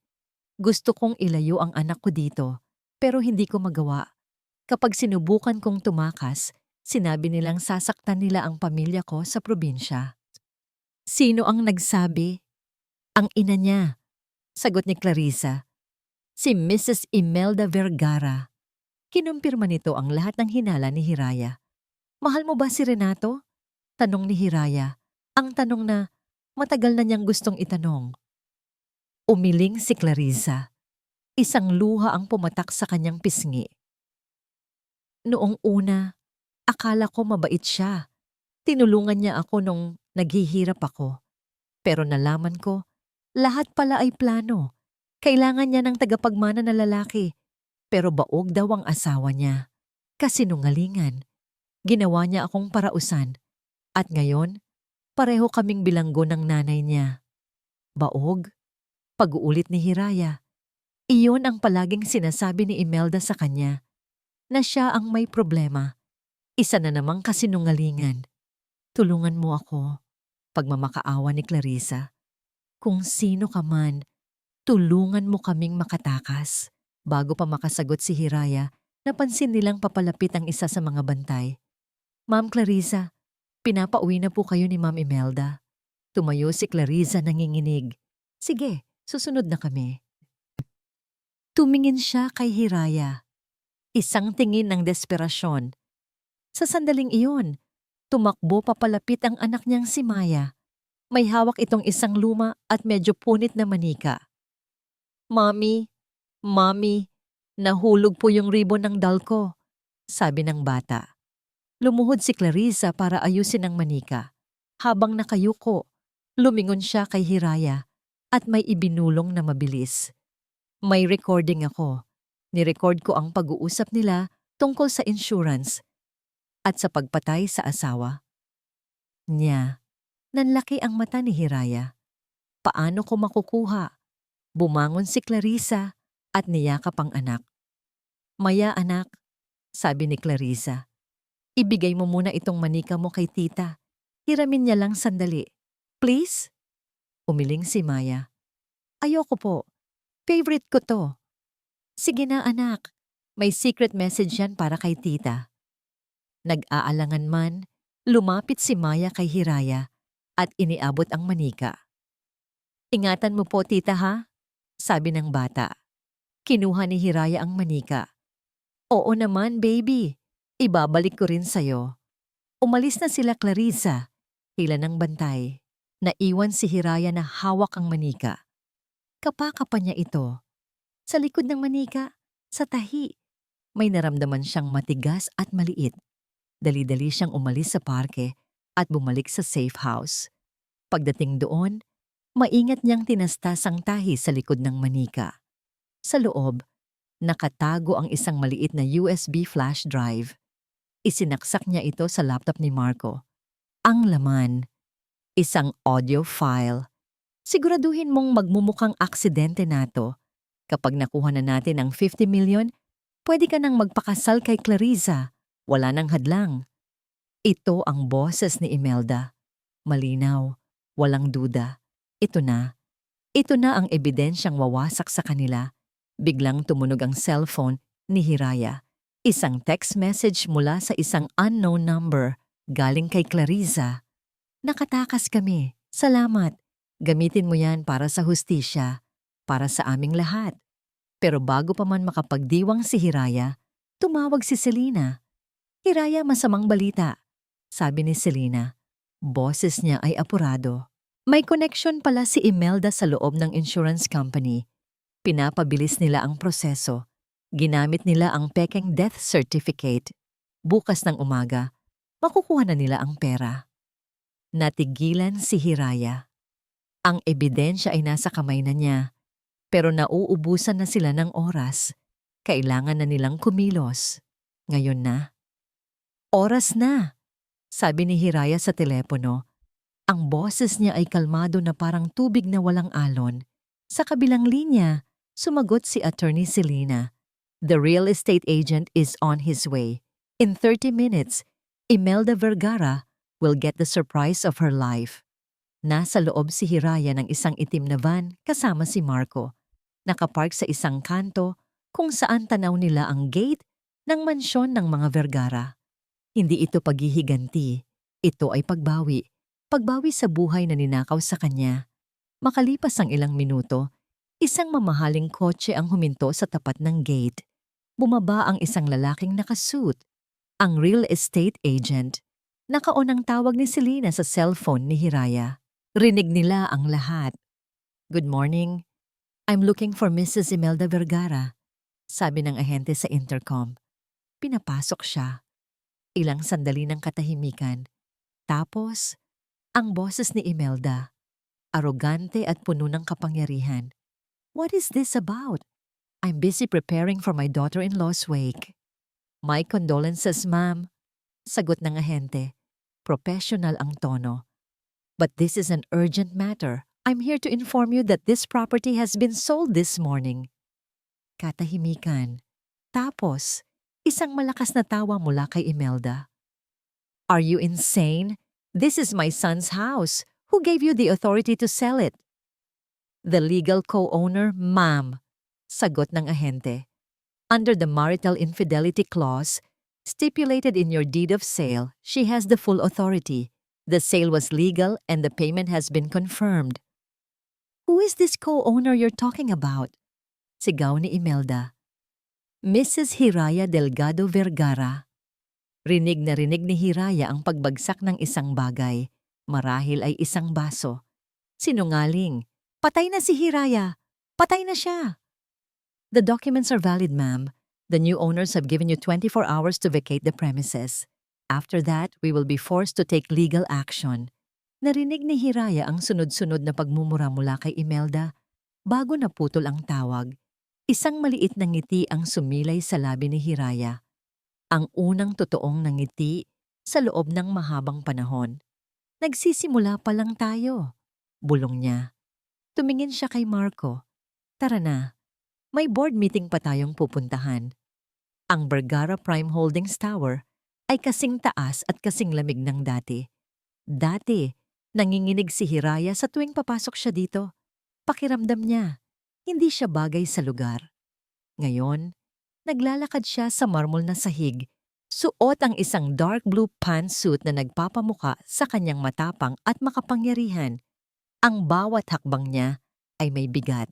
Gusto kong ilayo ang anak ko dito pero hindi ko magawa. Kapag sinubukan kong tumakas, sinabi nilang sasaktan nila ang pamilya ko sa probinsya. Sino ang nagsabi? Ang ina niya, sagot ni Clarissa. si Mrs. Imelda Vergara. Kinumpirma nito ang lahat ng hinala ni Hiraya. Mahal mo ba si Renato? Tanong ni Hiraya. Ang tanong na matagal na niyang gustong itanong. Umiling si Clarissa. Isang luha ang pumatak sa kanyang pisngi. Noong una, akala ko mabait siya. Tinulungan niya ako nung naghihirap ako. Pero nalaman ko, lahat pala ay plano. Kailangan niya ng tagapagmana na lalaki. Pero baog daw ang asawa niya. Kasinungalingan. Ginawa niya akong parausan. At ngayon, pareho kaming bilanggo ng nanay niya. Baog? Pag-uulit ni Hiraya. Iyon ang palaging sinasabi ni Imelda sa kanya. Na siya ang may problema. Isa na namang kasinungalingan. Tulungan mo ako. Pagmamakaawa ni Clarissa. Kung sino ka man, tulungan mo kaming makatakas. Bago pa makasagot si Hiraya, napansin nilang papalapit ang isa sa mga bantay. Ma'am Clarissa, pinapauwi na po kayo ni Ma'am Imelda. Tumayo si Clarissa nanginginig. Sige, susunod na kami. Tumingin siya kay Hiraya. Isang tingin ng desperasyon. Sa sandaling iyon, tumakbo papalapit ang anak niyang si Maya. May hawak itong isang luma at medyo punit na manika. Mami, nahulog po yung ribbon ng doll ko, sabi ng bata. Lumuhod si Clarissa para ayusin ang manika. Habang nakayuko, lumingon siya kay Hiraya at may ibinulong na mabilis. May recording ako. Nirecord ko ang pag-uusap nila tungkol sa insurance at sa pagpatay sa asawa niya. Nanlaki ang mata ni Hiraya. Paano ko makukuha? Bumangon si Clarissa at niyakap ang anak. Maya anak, sabi ni Clarissa. Ibigay mo muna itong manika mo kay tita. Hiramin niya lang sandali. Please? Umiling si Maya. Ayoko po. Favorite ko to. Sige na anak, may secret message yan para kay tita. Nag-aalangan man, lumapit si Maya kay Hiraya at iniabot ang manika. Ingatan mo po tita ha, sabi ng bata. Kinuha ni Hiraya ang manika. Oo naman baby, ibabalik ko rin sa'yo. Umalis na sila Clarissa, hila ng bantay. Naiwan si Hiraya na hawak ang manika. Kapakapa niya ito. Sa likod ng manika, sa tahi, may naramdaman siyang matigas at maliit. Dali-dali siyang umalis sa parke at bumalik sa safe house. Pagdating doon, maingat niyang tinastas ang tahi sa likod ng manika. Sa loob, nakatago ang isang maliit na USB flash drive. Isinaksak niya ito sa laptop ni Marco. Ang laman, isang audio file. Siguraduhin mong magmumukhang aksidente na to. Kapag nakuha na natin ang 50 million, pwede ka nang magpakasal kay Clarissa. Wala nang hadlang. Ito ang boses ni Imelda. Malinaw, walang duda. Ito na. Ito na ang ebidensyang wawasak sa kanila. Biglang tumunog ang cellphone ni Hiraya. Isang text message mula sa isang unknown number galing kay Clarissa. Nakatakas kami. Salamat. Gamitin mo yan para sa hustisya, para sa aming lahat. Pero bago pa man makapagdiwang si Hiraya, tumawag si Selena. Hiraya, masamang balita, sabi ni Selena. Boses niya ay apurado. May connection pala si Imelda sa loob ng insurance company. Pinapabilis nila ang proseso. Ginamit nila ang pekeng death certificate. Bukas ng umaga, makukuha na nila ang pera. Natigilan si Hiraya. Ang ebidensya ay nasa kamay na niya, pero nauubusan na sila ng oras. Kailangan na nilang kumilos. Ngayon na. Oras na, sabi ni Hiraya sa telepono. Ang boses niya ay kalmado na parang tubig na walang alon. Sa kabilang linya, sumagot si Attorney Selena. The real estate agent is on his way. In 30 minutes, Imelda Vergara will get the surprise of her life. Nasa loob si Hiraya ng isang itim na van kasama si Marco. Nakapark sa isang kanto kung saan tanaw nila ang gate ng mansyon ng mga Vergara. Hindi ito paghihiganti. Ito ay pagbawi. Pagbawi sa buhay na ninakaw sa kanya. Makalipas ang ilang minuto, Isang mamahaling kotse ang huminto sa tapat ng gate. Bumaba ang isang lalaking nakasuit, ang real estate agent. Nakaunang tawag ni Selena sa cellphone ni Hiraya. Rinig nila ang lahat. "Good morning. I'm looking for Mrs. Imelda Vergara," sabi ng ahente sa intercom. Pinapasok siya. Ilang sandali ng katahimikan. Tapos, ang boses ni Imelda, arogante at puno ng kapangyarihan. "What is this about? I'm busy preparing for my daughter-in-law's wake." "My condolences, ma'am," sagot ng ahente. Professional ang tono. "But this is an urgent matter. I'm here to inform you that this property has been sold this morning." Katahimikan. Tapos, isang malakas na tawa mula kay Imelda. "Are you insane? This is my son's house. Who gave you the authority to sell it?" "The legal co-owner, ma'am," sagot ng ahente. "Under the marital infidelity clause, stipulated in your deed of sale, she has the full authority. The sale was legal and the payment has been confirmed." "Who is this co-owner you're talking about?" sigaw ni Imelda. "Mrs. Hiraya Delgado Vergara." Rinig na rinig ni Hiraya ang pagbagsak ng isang bagay. Marahil ay isang baso. Sinungaling. Patay na si Hiraya. Patay na siya. "The documents are valid, ma'am. The new owners have given you 24 hours to vacate the premises. After that, we will be forced to take legal action." Narinig ni Hiraya ang sunod-sunod na pagmumura mula kay Imelda bago naputol ang tawag. Isang maliit na ngiti ang sumilay sa labi ni Hiraya. Ang unang totoong nangiti sa loob ng mahabang panahon. "Nagsisimula pa lang tayo," bulong niya. Tumingin siya kay Marco. "Tara na. May board meeting pa tayong pupuntahan." Ang Vergara Prime Holdings Tower ay kasing taas at kasing lamig ng dati. Dati, nanginginig si Hiraya sa tuwing papasok siya dito. Pakiramdam niya, hindi siya bagay sa lugar. Ngayon, naglalakad siya sa marmol na sahig. Suot ang isang dark blue pantsuit na nagpapamuka sa kanyang matapang at makapangyarihan. Ang bawat hakbang niya ay may bigat.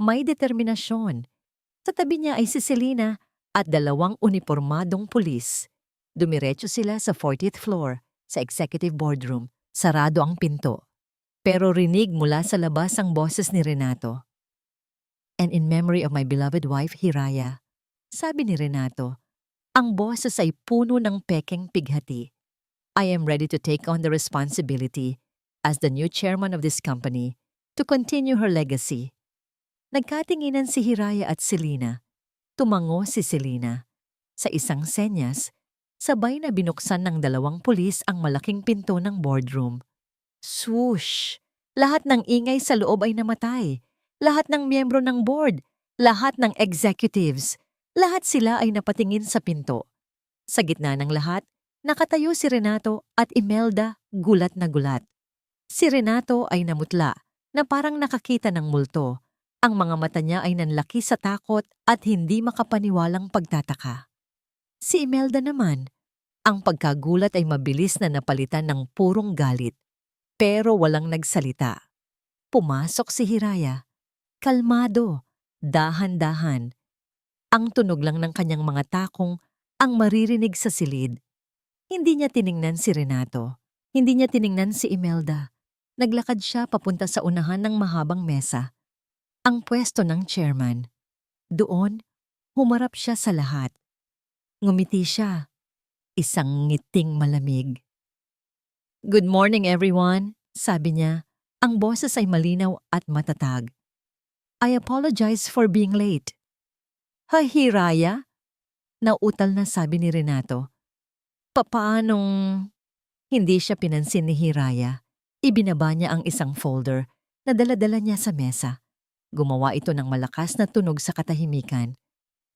May determinasyon. Sa tabi niya ay si Selena at 2 unipormadong pulis. Dumiretso sila sa 40th floor, sa executive boardroom. Sarado ang pinto. Pero rinig mula sa labas ang boses ni Renato. "And in memory of my beloved wife, Hiraya," sabi ni Renato. Ang boses ay puno ng pekeng pighati. "I am ready to take on the responsibility as the new chairman of this company to continue her legacy." Nagkatinginan si Hiraya at Selena. Tumango si Selena. Sa isang senyas, sabay na binuksan ng 2 pulis ang malaking pinto ng boardroom. Swoosh! Lahat ng ingay sa loob ay namatay. Lahat ng miyembro ng board, lahat ng executives, lahat sila ay napatingin sa pinto. Sa gitna ng lahat, nakatayo si Renato at Imelda gulat na gulat. Si Renato ay namutla na parang nakakita ng multo. Ang mga mata niya ay nanlaki sa takot at hindi makapaniwalang pagtataka. Si Imelda naman, ang pagkagulat ay mabilis na napalitan ng purong galit. Pero walang nagsalita. Pumasok si Hiraya. Kalmado, dahan-dahan. Ang tunog lang ng kanyang mga takong ang maririnig sa silid. Hindi niya tiningnan si Renato. Hindi niya tiningnan si Imelda. Naglakad siya papunta sa unahan ng mahabang mesa. Ang pwesto ng chairman. Doon, humarap siya sa lahat. Ngumiti siya. Isang ngiting malamig. "Good morning, everyone," sabi niya. Ang boses ay malinaw at matatag. "I apologize for being late." "Ha, Hiraya?" Nauutal na sabi ni Renato. Paanong... Hindi siya pinansin ni Hiraya. Ibinaba niya ang isang folder na dala-dala niya sa mesa. Gumawa ito ng malakas na tunog sa katahimikan.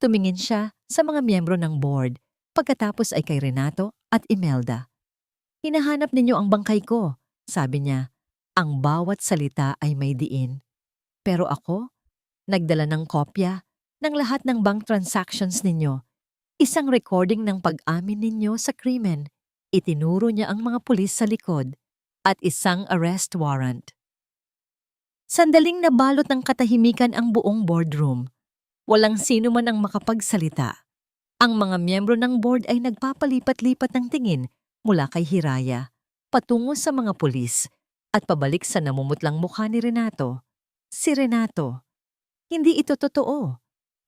Tumingin siya sa mga miyembro ng board, pagkatapos ay kay Renato at Imelda. "Hinahanap ninyo ang bangkay ko," sabi niya. Ang bawat salita ay may diin. "Pero ako, nagdala ng kopya ng lahat ng bank transactions ninyo. Isang recording ng pag-amin ninyo sa krimen." Itinuro niya ang mga pulis sa likod at isang arrest warrant. Sandaling nabalot ng katahimikan ang buong boardroom. Walang sino man ang makapagsalita. Ang mga miyembro ng board ay nagpapalipat-lipat ng tingin mula kay Hiraya, patungo sa mga pulis, at pabalik sa namumutlang mukha ni Renato. Si Renato. Hindi ito totoo.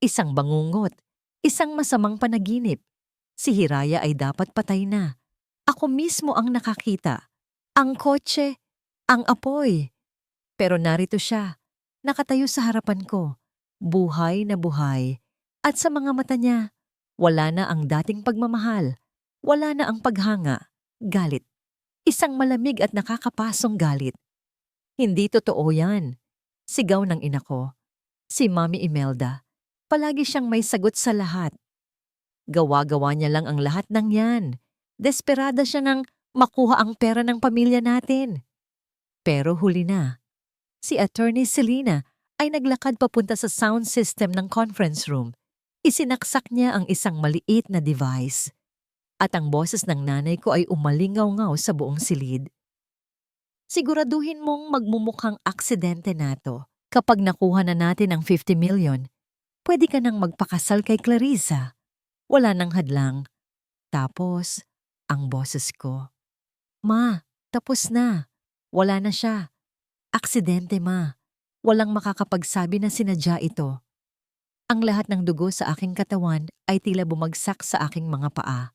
Isang bangungot. Isang masamang panaginip. Si Hiraya ay dapat patay na. Ako mismo ang nakakita. Ang kotse. Ang apoy. Pero narito siya. Nakatayo sa harapan ko. Buhay na buhay. At sa mga mata niya, wala na ang dating pagmamahal. Wala na ang paghanga. Galit. Isang malamig at nakakapasong galit. Hindi totoo yan. Sigaw ng ina ko. Si Mami Imelda. Palagi siyang may sagot sa lahat. Gawa-gawa niya lang ang lahat ng yan. Desperada siya nang makuha ang pera ng pamilya natin. Pero huli na. Si Attorney Selena ay naglakad papunta sa sound system ng conference room. Isinaksak niya ang isang maliit na device. At ang boses ng nanay ko ay umalingaw-ngaw sa buong silid. Siguraduhin mong magmumukhang aksidente na to. Kapag nakuha na natin ang 50 million, pwede ka nang magpakasal kay Clarissa. Wala nang hadlang. Tapos, ang boses ko. Ma, tapos na. Wala na siya. Aksidente, ma. Walang makakapagsabi na sinadya ito. Ang lahat ng dugo sa aking katawan ay tila bumagsak sa aking mga paa.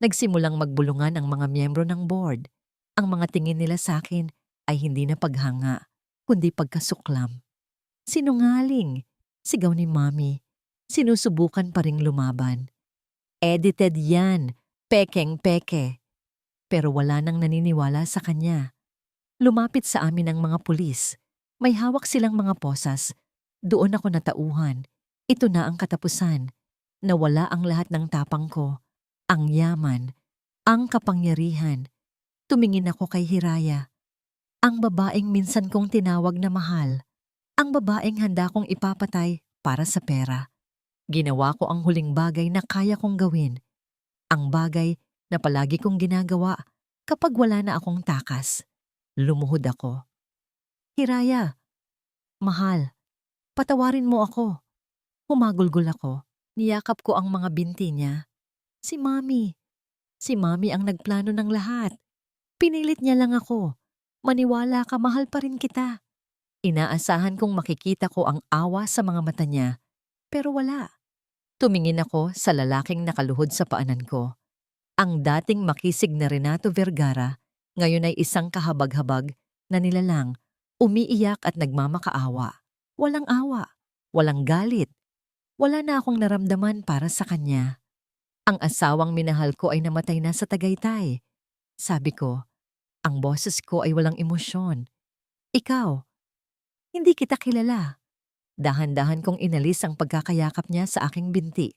Nagsimulang magbulungan ang mga miyembro ng board. Ang mga tingin nila sa akin ay hindi na paghanga, kundi pagkasuklam. Sinungaling, sigaw ni Mami. Sinusubukan pa ring lumaban. Edited yan, pekeng-peke. Pero wala nang naniniwala sa kanya. Lumapit sa amin ang mga pulis. May hawak silang mga posas. Doon ako natauhan. Ito na ang katapusan. Nawala ang lahat ng tapang ko. Ang yaman. Ang kapangyarihan. Tumingin ako kay Hiraya. Ang babaeng minsan kong tinawag na mahal. Ang babaeng handa kong ipapatay para sa pera. Ginawa ko ang huling bagay na kaya kong gawin. Ang bagay na palagi kong ginagawa kapag wala na akong takas. Lumuhod ako. Hiraya, mahal, patawarin mo ako. Humagulgol ako. Niyakap ko ang mga binti niya. Si Mami. Si Mami ang nagplano ng lahat. Pinilit niya lang ako. Maniwala ka, mahal pa rin kita. Inaasahan kong makikita ko ang awa sa mga mata niya. Pero wala. Tumingin ako sa lalaking nakaluhod sa paanan ko. Ang dating makisig na Renato Vergara, ngayon ay isang kahabag-habag na nilalang, umiiyak at nagmamakaawa. Walang awa. Walang galit. Wala na akong naramdaman para sa kanya. Ang asawang minahal ko ay namatay na sa Tagaytay. Sabi ko, ang boses ko ay walang emosyon. Ikaw, hindi kita kilala. Dahan-dahan kong inalis ang pagkakayakap niya sa aking binti.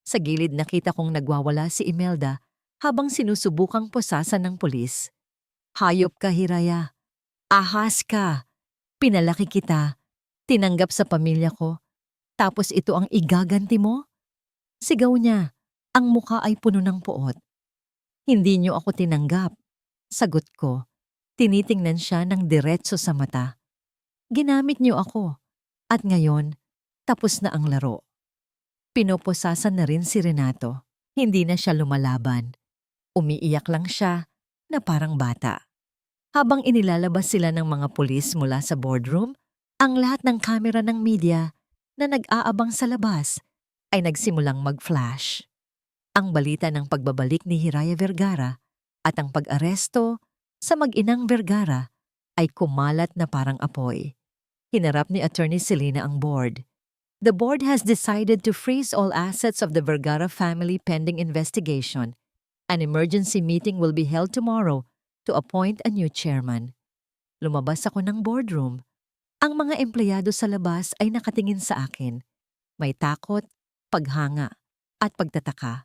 Sa gilid nakita kong nagwawala si Imelda habang sinusubukang posasan ng pulis. Hayop ka, Hiraya. Ahas ka. Pinalaki kita. Tinanggap sa pamilya ko. Tapos ito ang igaganti mo? Sigaw niya. Ang mukha ay puno ng puot. Hindi niyo ako tinanggap. Sagot ko. Tinitingnan siya ng diretso sa mata. Ginamit niyo ako. At ngayon, tapos na ang laro. Pinoposasan na rin si Renato. Hindi na siya lumalaban. Umiiyak lang siya na parang bata. Habang inilalabas sila ng mga pulis mula sa boardroom, ang lahat ng kamera ng media na nag-aabang sa labas ay nagsimulang mag-flash. Ang balita ng pagbabalik ni Hiraya Vergara at ang pag-aresto sa mag-inang Vergara ay kumalat na parang apoy. Hinarap ni Attorney Selena ang board. The board has decided to freeze all assets of the Vergara family pending investigation. An emergency meeting will be held tomorrow to appoint a new chairman. Lumabas ako ng boardroom. Ang mga empleyado sa labas ay nakatingin sa akin. May takot, paghanga, at pagtataka.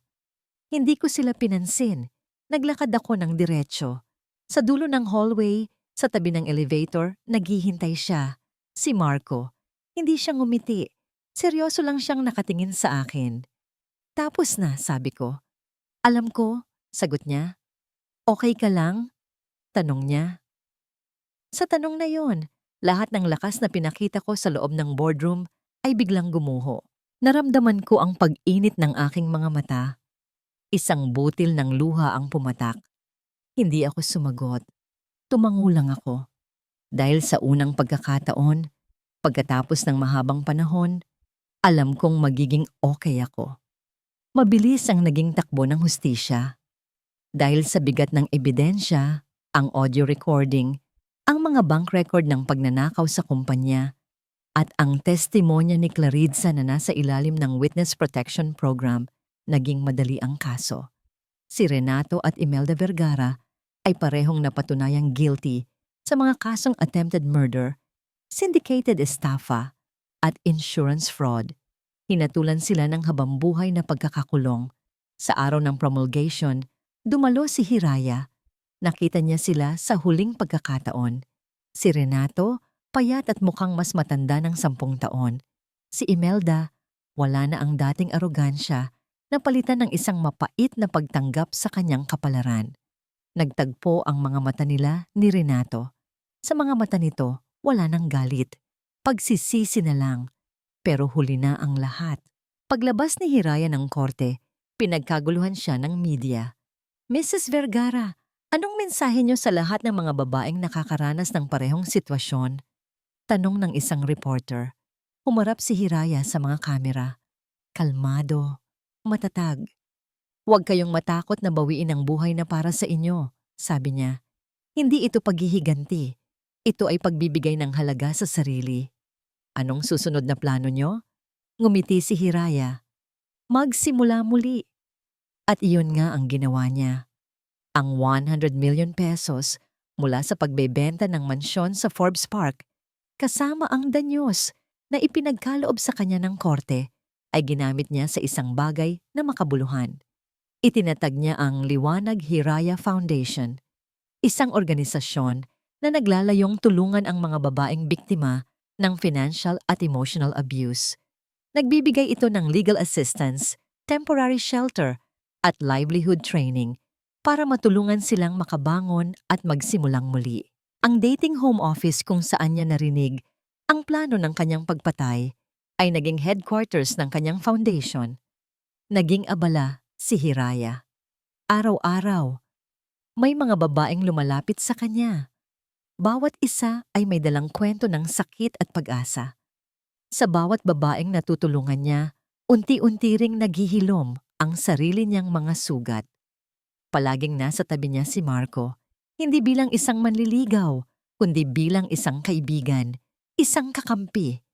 Hindi ko sila pinansin. Naglakad ako ng diretsyo. Sa dulo ng hallway, sa tabi ng elevator, naghihintay siya. Si Marco. Hindi siya ngumiti. Seryoso lang siyang nakatingin sa akin. Tapos na, sabi ko. Alam ko, sagot niya. Okay ka lang? Tanong niya. Sa tanong na yon, Lahat ng lakas na pinakita ko sa loob ng boardroom ay biglang gumuho. Naramdaman ko ang pag-init ng aking mga mata. Isang butil ng luha ang pumatak. Hindi ako sumagot. Tumango lang ako. Dahil sa unang pagkakataon, pagkatapos ng mahabang panahon, alam kong magiging okay ako. Mabilis ang naging takbo ng hustisya. Dahil sa bigat ng ebidensya, ang audio recording, ang mga bank record ng pagnanakaw sa kumpanya, at ang testimonya ni Claritza na nasa ilalim ng Witness Protection Program, naging madali ang kaso. Si Renato at Imelda Vergara ay parehong napatunayang guilty sa mga kasong attempted murder, syndicated estafa, at insurance fraud. Hinatulan sila ng habambuhay na pagkakakulong. Sa araw ng promulgation, dumalo si Hiraya. Nakita niya sila sa huling pagkakataon. Si Renato, payat at mukhang mas matanda ng 10 taon. Si Imelda, wala na ang dating arogansya, napalitan ng isang mapait na pagtanggap sa kanyang kapalaran. Nagtagpo ang mga mata nila ni Renato. Sa mga mata nito, wala nang galit. Pagsisisi na lang. Pero huli na ang lahat. Paglabas ni Hiraya ng korte, pinagkaguluhan siya ng media. Mrs. Vergara, anong mensahe niyo sa lahat ng mga babaeng nakakaranas ng parehong sitwasyon? Tanong ng isang reporter. Humarap si Hiraya sa mga kamera. Kalmado, matatag. Huwag kayong matakot na bawiin ang buhay na para sa inyo, sabi niya. Hindi ito paghihiganti. Ito ay pagbibigay ng halaga sa sarili. Anong susunod na plano niyo? Ngumiti si Hiraya. Magsimula muli. At iyon nga ang ginawa niya. Ang 100 million pesos mula sa pagbebenta ng mansyon sa Forbes Park, kasama ang danyos na ipinagkaloob sa kanya ng korte, ay ginamit niya sa isang bagay na makabuluhan. Itinatag niya ang Liwanag Hiraya Foundation, isang organisasyon na naglalayong tulungan ang mga babaeng biktima ng financial at emotional abuse. Nagbibigay ito ng legal assistance, temporary shelter, at livelihood training para matulungan silang makabangon at magsimulang muli. Ang dating home office kung saan niya narinig ang plano ng kanyang pagpatay ay naging headquarters ng kanyang foundation. Naging abala si Hiraya. Araw-araw, may mga babaeng lumalapit sa kanya. Bawat isa ay may dalang kwento ng sakit at pag-asa. Sa bawat babaeng natutulungan niya, unti-unti ring naghihilom ang sarili niyang mga sugat. Palaging nasa tabi niya si Marco, hindi bilang isang manliligaw, kundi bilang isang kaibigan, isang kakampi.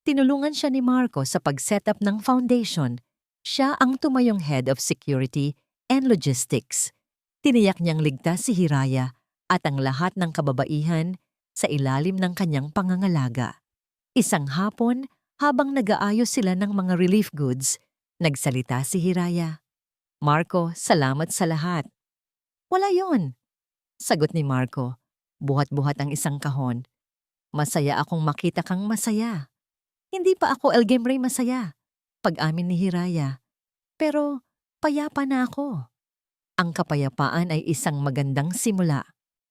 Tinulungan siya ni Marco sa pag-set up ng foundation. Siya ang tumayong head of security and logistics. Tiniyak niyang ligtas si Hiraya at ang lahat ng kababaihan sa ilalim ng kanyang pangangalaga. Isang hapon, habang nag-aayos sila ng mga relief goods, nagsalita si Hiraya. Marco, salamat sa lahat. Wala yon, sagot ni Marco. Buhat-buhat ang isang kahon. Masaya akong makita kang masaya. Hindi pa ako El Gemrey masaya, pag-amin ni Hiraya. Pero payapa na ako. Ang kapayapaan ay isang magandang simula.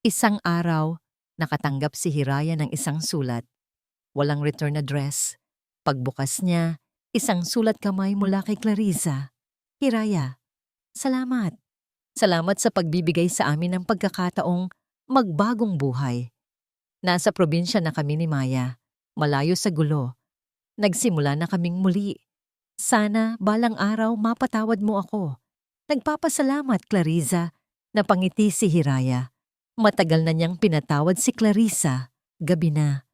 Isang araw, nakatanggap si Hiraya ng isang sulat. Walang return address. Pagbukas niya, isang sulat kamay mula kay Claritza. Hiraya, salamat. Salamat sa pagbibigay sa amin ng pagkakataong magbagong buhay. Nasa probinsya na kami ni Maya, malayo sa gulo. Nagsimula na kaming muli. Sana balang araw mapatawad mo ako. Nagpapasalamat, Claritza, napangiti si Hiraya. Matagal na niyang pinatawad si Clarissa. Gabi na.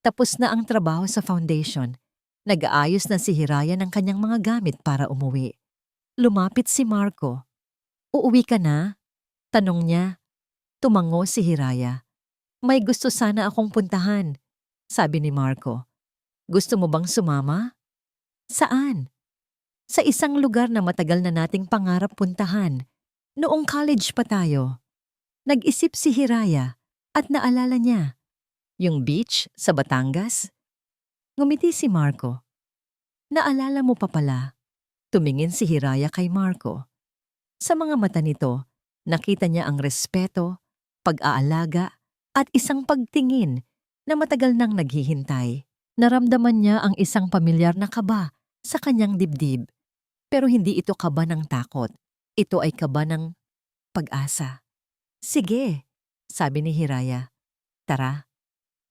Tapos na ang trabaho sa foundation. Nag-aayos na si Hiraya ng kanyang mga gamit para umuwi. Lumapit si Marco. Uuwi ka na? Tanong niya. Tumango si Hiraya. May gusto sana akong puntahan, sabi ni Marco. Gusto mo bang sumama? Saan? Sa isang lugar na matagal na nating pangarap puntahan. Noong college pa tayo. Nag-isip si Hiraya at naalala niya. Yung beach sa Batangas? Ngumiti si Marco. Naalala mo pa pala. Tumingin si Hiraya kay Marco. Sa mga mata nito, nakita niya ang respeto, pag-aalaga, at isang pagtingin na matagal nang naghihintay. Naramdaman niya ang isang pamilyar na kaba sa kanyang dibdib. Pero hindi ito kaba ng takot. Ito ay kaba ng pag-asa. Sige, sabi ni Hiraya. Tara.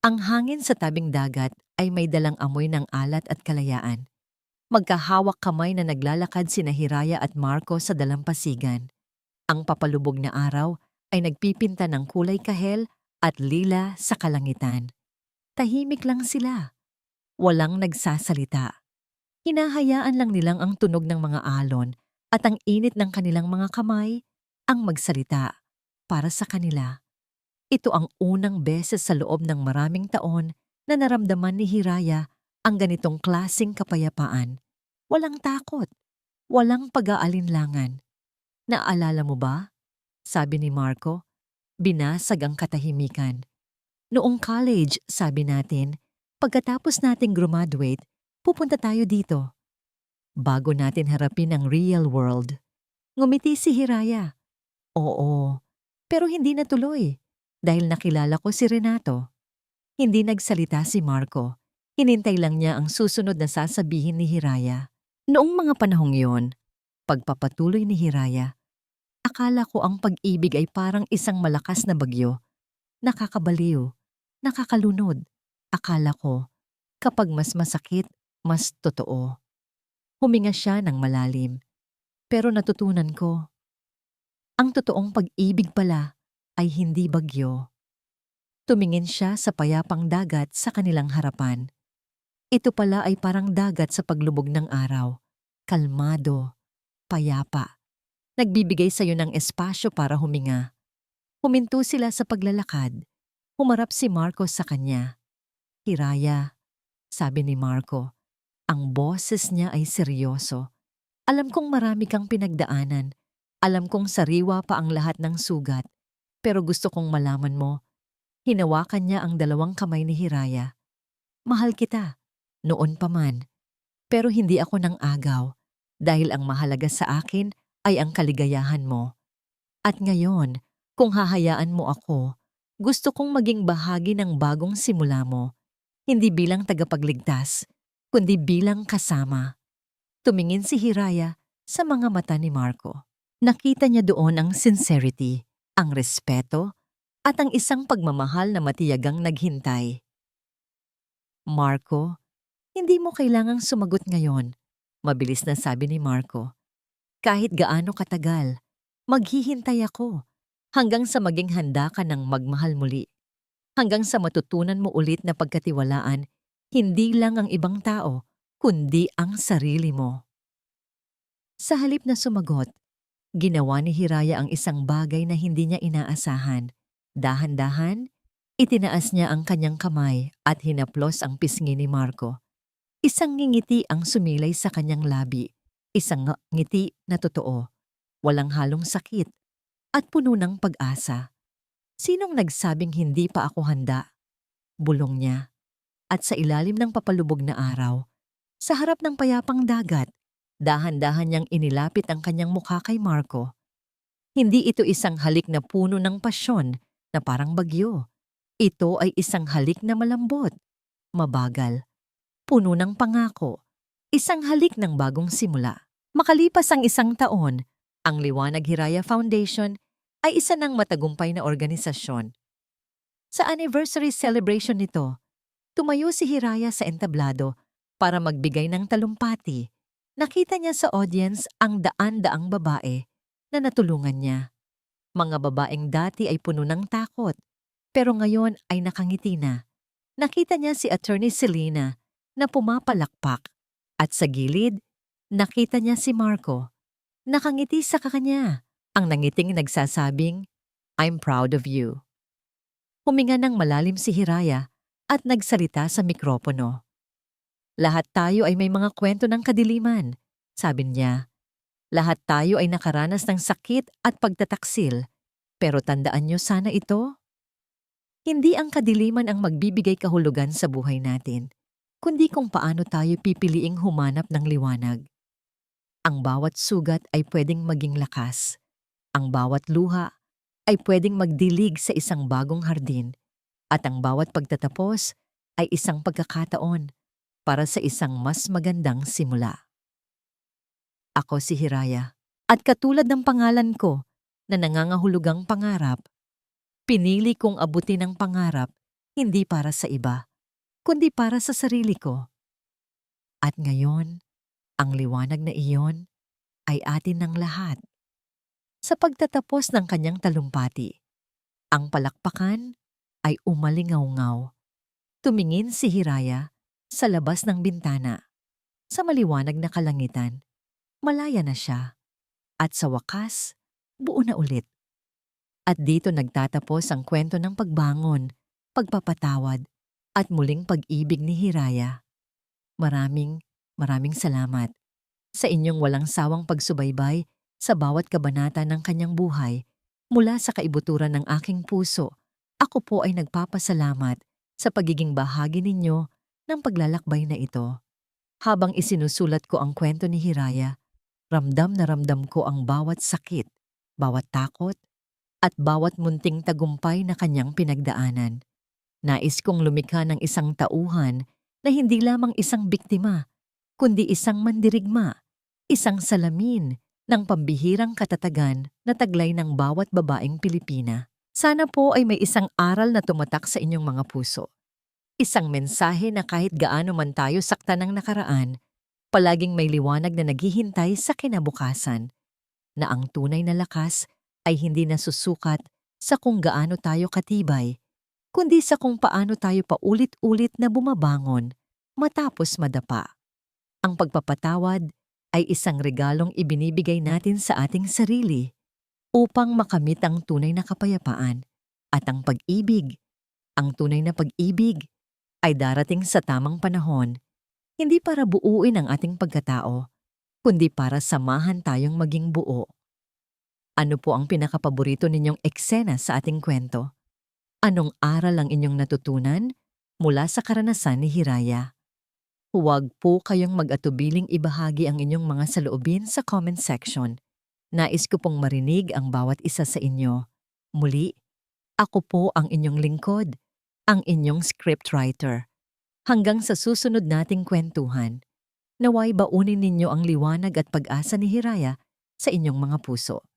Ang hangin sa tabing dagat ay may dalang amoy ng alat at kalayaan. Magkahawak kamay na naglalakad sina Hiraya at Marco sa dalampasigan. Ang papalubog na araw ay nagpipinta ng kulay kahel at lila sa kalangitan. Tahimik lang sila. Walang nagsasalita. Hinahayaan lang nilang ang tunog ng mga alon at ang init ng kanilang mga kamay ang magsalita para sa kanila. Ito ang unang beses sa loob ng maraming taon na naramdaman ni Hiraya ang ganitong klaseng kapayapaan. Walang takot, walang pag-aalinlangan. Naalala mo ba? Sabi ni Marco, binasag ang katahimikan. Noong college, sabi natin, pagkatapos nating graduate, pupunta tayo dito. Bago natin harapin ang real world. Ngumiti si Hiraya. Oo, pero hindi natuloy dahil nakilala ko si Renato. Hindi nagsalita si Marco. Hinintay lang niya ang susunod na sasabihin ni Hiraya. Noong mga panahong yon, pagpapatuloy ni Hiraya, akala ko ang pag-ibig ay parang isang malakas na bagyo. Nakakabaliw, nakakalunod. Akala ko, kapag mas masakit, mas totoo. Huminga siya ng malalim. Pero natutunan ko, ang totoong pag-ibig pala ay hindi bagyo. Tumingin siya sa payapang dagat sa kanilang harapan. Ito pala ay parang dagat sa paglubog ng araw. Kalmado, payapa. Nagbibigay sa iyo ng espasyo para huminga. Huminto sila sa paglalakad. Humarap si Marco sa kanya. Hiraya, sabi ni Marco. Ang boses niya ay seryoso. Alam kong marami kang pinagdaanan. Alam kong sariwa pa ang lahat ng sugat. Pero gusto kong malaman mo. Hinawakan niya ang dalawang kamay ni Hiraya. Mahal kita. Noon pa man. Pero hindi ako nang agaw. Dahil ang mahalaga sa akin ay ang kaligayahan mo. At ngayon, kung hahayaan mo ako, gusto kong maging bahagi ng bagong simula mo. Hindi bilang tagapagligtas, kundi bilang kasama. Tumingin si Hiraya sa mga mata ni Marco. Nakita niya doon ang sincerity, ang respeto, at ang isang pagmamahal na matiyagang naghintay. Marco, hindi mo kailangang sumagot ngayon, mabilis na sabi ni Marco. Kahit gaano katagal, maghihintay ako hanggang sa maging handa ka ng magmahal muli. Hanggang sa matutunan mo ulit na pagkatiwalaan, hindi lang ang ibang tao, kundi ang sarili mo. Sa halip na sumagot, ginawa ni Hiraya ang isang bagay na hindi niya inaasahan. Dahan-dahan, itinaas niya ang kanyang kamay at hinaplos ang pisngi ni Marco. Isang ngingiti ang sumilay sa kanyang labi. Isang ngiti na totoo, walang halong sakit, at puno ng pag-asa. Sinong nagsabing hindi pa ako handa? Bulong niya. At sa ilalim ng papalubog na araw, sa harap ng payapang dagat, dahan-dahan niyang inilapit ang kanyang mukha kay Marco. Hindi ito isang halik na puno ng pasyon na parang bagyo. Ito ay isang halik na malambot, mabagal, puno ng pangako, isang halik ng bagong simula. Makalipas ang isang taon, ang Liwanag Hiraya Foundation ay isa ng matagumpay na organisasyon. Sa anniversary celebration nito, tumayo si Hiraya sa entablado para magbigay ng talumpati. Nakita niya sa audience ang daan-daang babae na natulungan niya. Mga babaeng dati ay puno ng takot, pero ngayon ay nakangiti na. Nakita niya si Attorney Selena na pumapalakpak at sa gilid, nakita niya si Marco. Nakangiti sa kanya, ang nangiting nagsasabing, I'm proud of you. Huminga ng malalim si Hiraya at nagsalita sa mikropono. Lahat tayo ay may mga kwento ng kadiliman, sabi niya. Lahat tayo ay nakaranas ng sakit at pagtataksil, pero tandaan niyo sana ito. Hindi ang kadiliman ang magbibigay kahulugan sa buhay natin, kundi kung paano tayo pipiliing humanap ng liwanag. Ang bawat sugat ay pwedeng maging lakas. Ang bawat luha ay pwedeng magdilig sa isang bagong hardin. At ang bawat pagtatapos ay isang pagkakataon para sa isang mas magandang simula. Ako si Hiraya. At katulad ng pangalan ko na nangangahulugang pangarap, pinili kong abutin ang pangarap hindi para sa iba, kundi para sa sarili ko. At ngayon, ang liwanag na iyon ay atin ng lahat. Sa pagtatapos ng kanyang talumpati, ang palakpakan ay umalingaw-ngaw. Tumingin si Hiraya sa labas ng bintana. Sa maliwanag na kalangitan, malaya na siya. At sa wakas, buo na ulit. At dito nagtatapos ang kwento ng pagbangon, pagpapatawad, at muling pag-ibig ni Hiraya. Maraming salamat sa inyong walang sawang pagsubaybay sa bawat kabanata ng kanyang buhay. Mula sa kaibuturan ng aking puso, ako po ay nagpapasalamat sa pagiging bahagi ninyo ng paglalakbay na ito. Habang isinusulat ko ang kwento ni Hiraya, ramdam na ramdam ko ang bawat sakit, bawat takot, at bawat munting tagumpay na kanyang pinagdaanan. Nais kong lumikha ng isang tauhan na hindi lamang isang biktima, kundi isang mandirigma, isang salamin ng pambihirang katatagan na taglay ng bawat babaeng Pilipina. Sana po ay may isang aral na tumatak sa inyong mga puso. Isang mensahe na kahit gaano man tayo saktan ng nakaraan, palaging may liwanag na naghihintay sa kinabukasan, na ang tunay na lakas ay hindi nasusukat sa kung gaano tayo katibay, kundi sa kung paano tayo paulit-ulit na bumabangon matapos madapa. Ang pagpapatawad ay isang regalong ibinibigay natin sa ating sarili upang makamit ang tunay na kapayapaan. At ang pag-ibig, ang tunay na pag-ibig, ay darating sa tamang panahon, hindi para buuin ang ating pagkatao, kundi para samahan tayong maging buo. Ano po ang pinakapaborito ninyong eksena sa ating kwento? Anong aral ang inyong natutunan mula sa karanasan ni Hiraya? Huwag po kayong mag-atubiling ibahagi ang inyong mga saloobin sa comment section. Nais ko pong marinig ang bawat isa sa inyo. Muli, ako po ang inyong lingkod, ang inyong scriptwriter. Hanggang sa susunod nating kwentuhan, naway baunin ninyo ang liwanag at pag-asa ni Hiraya sa inyong mga puso.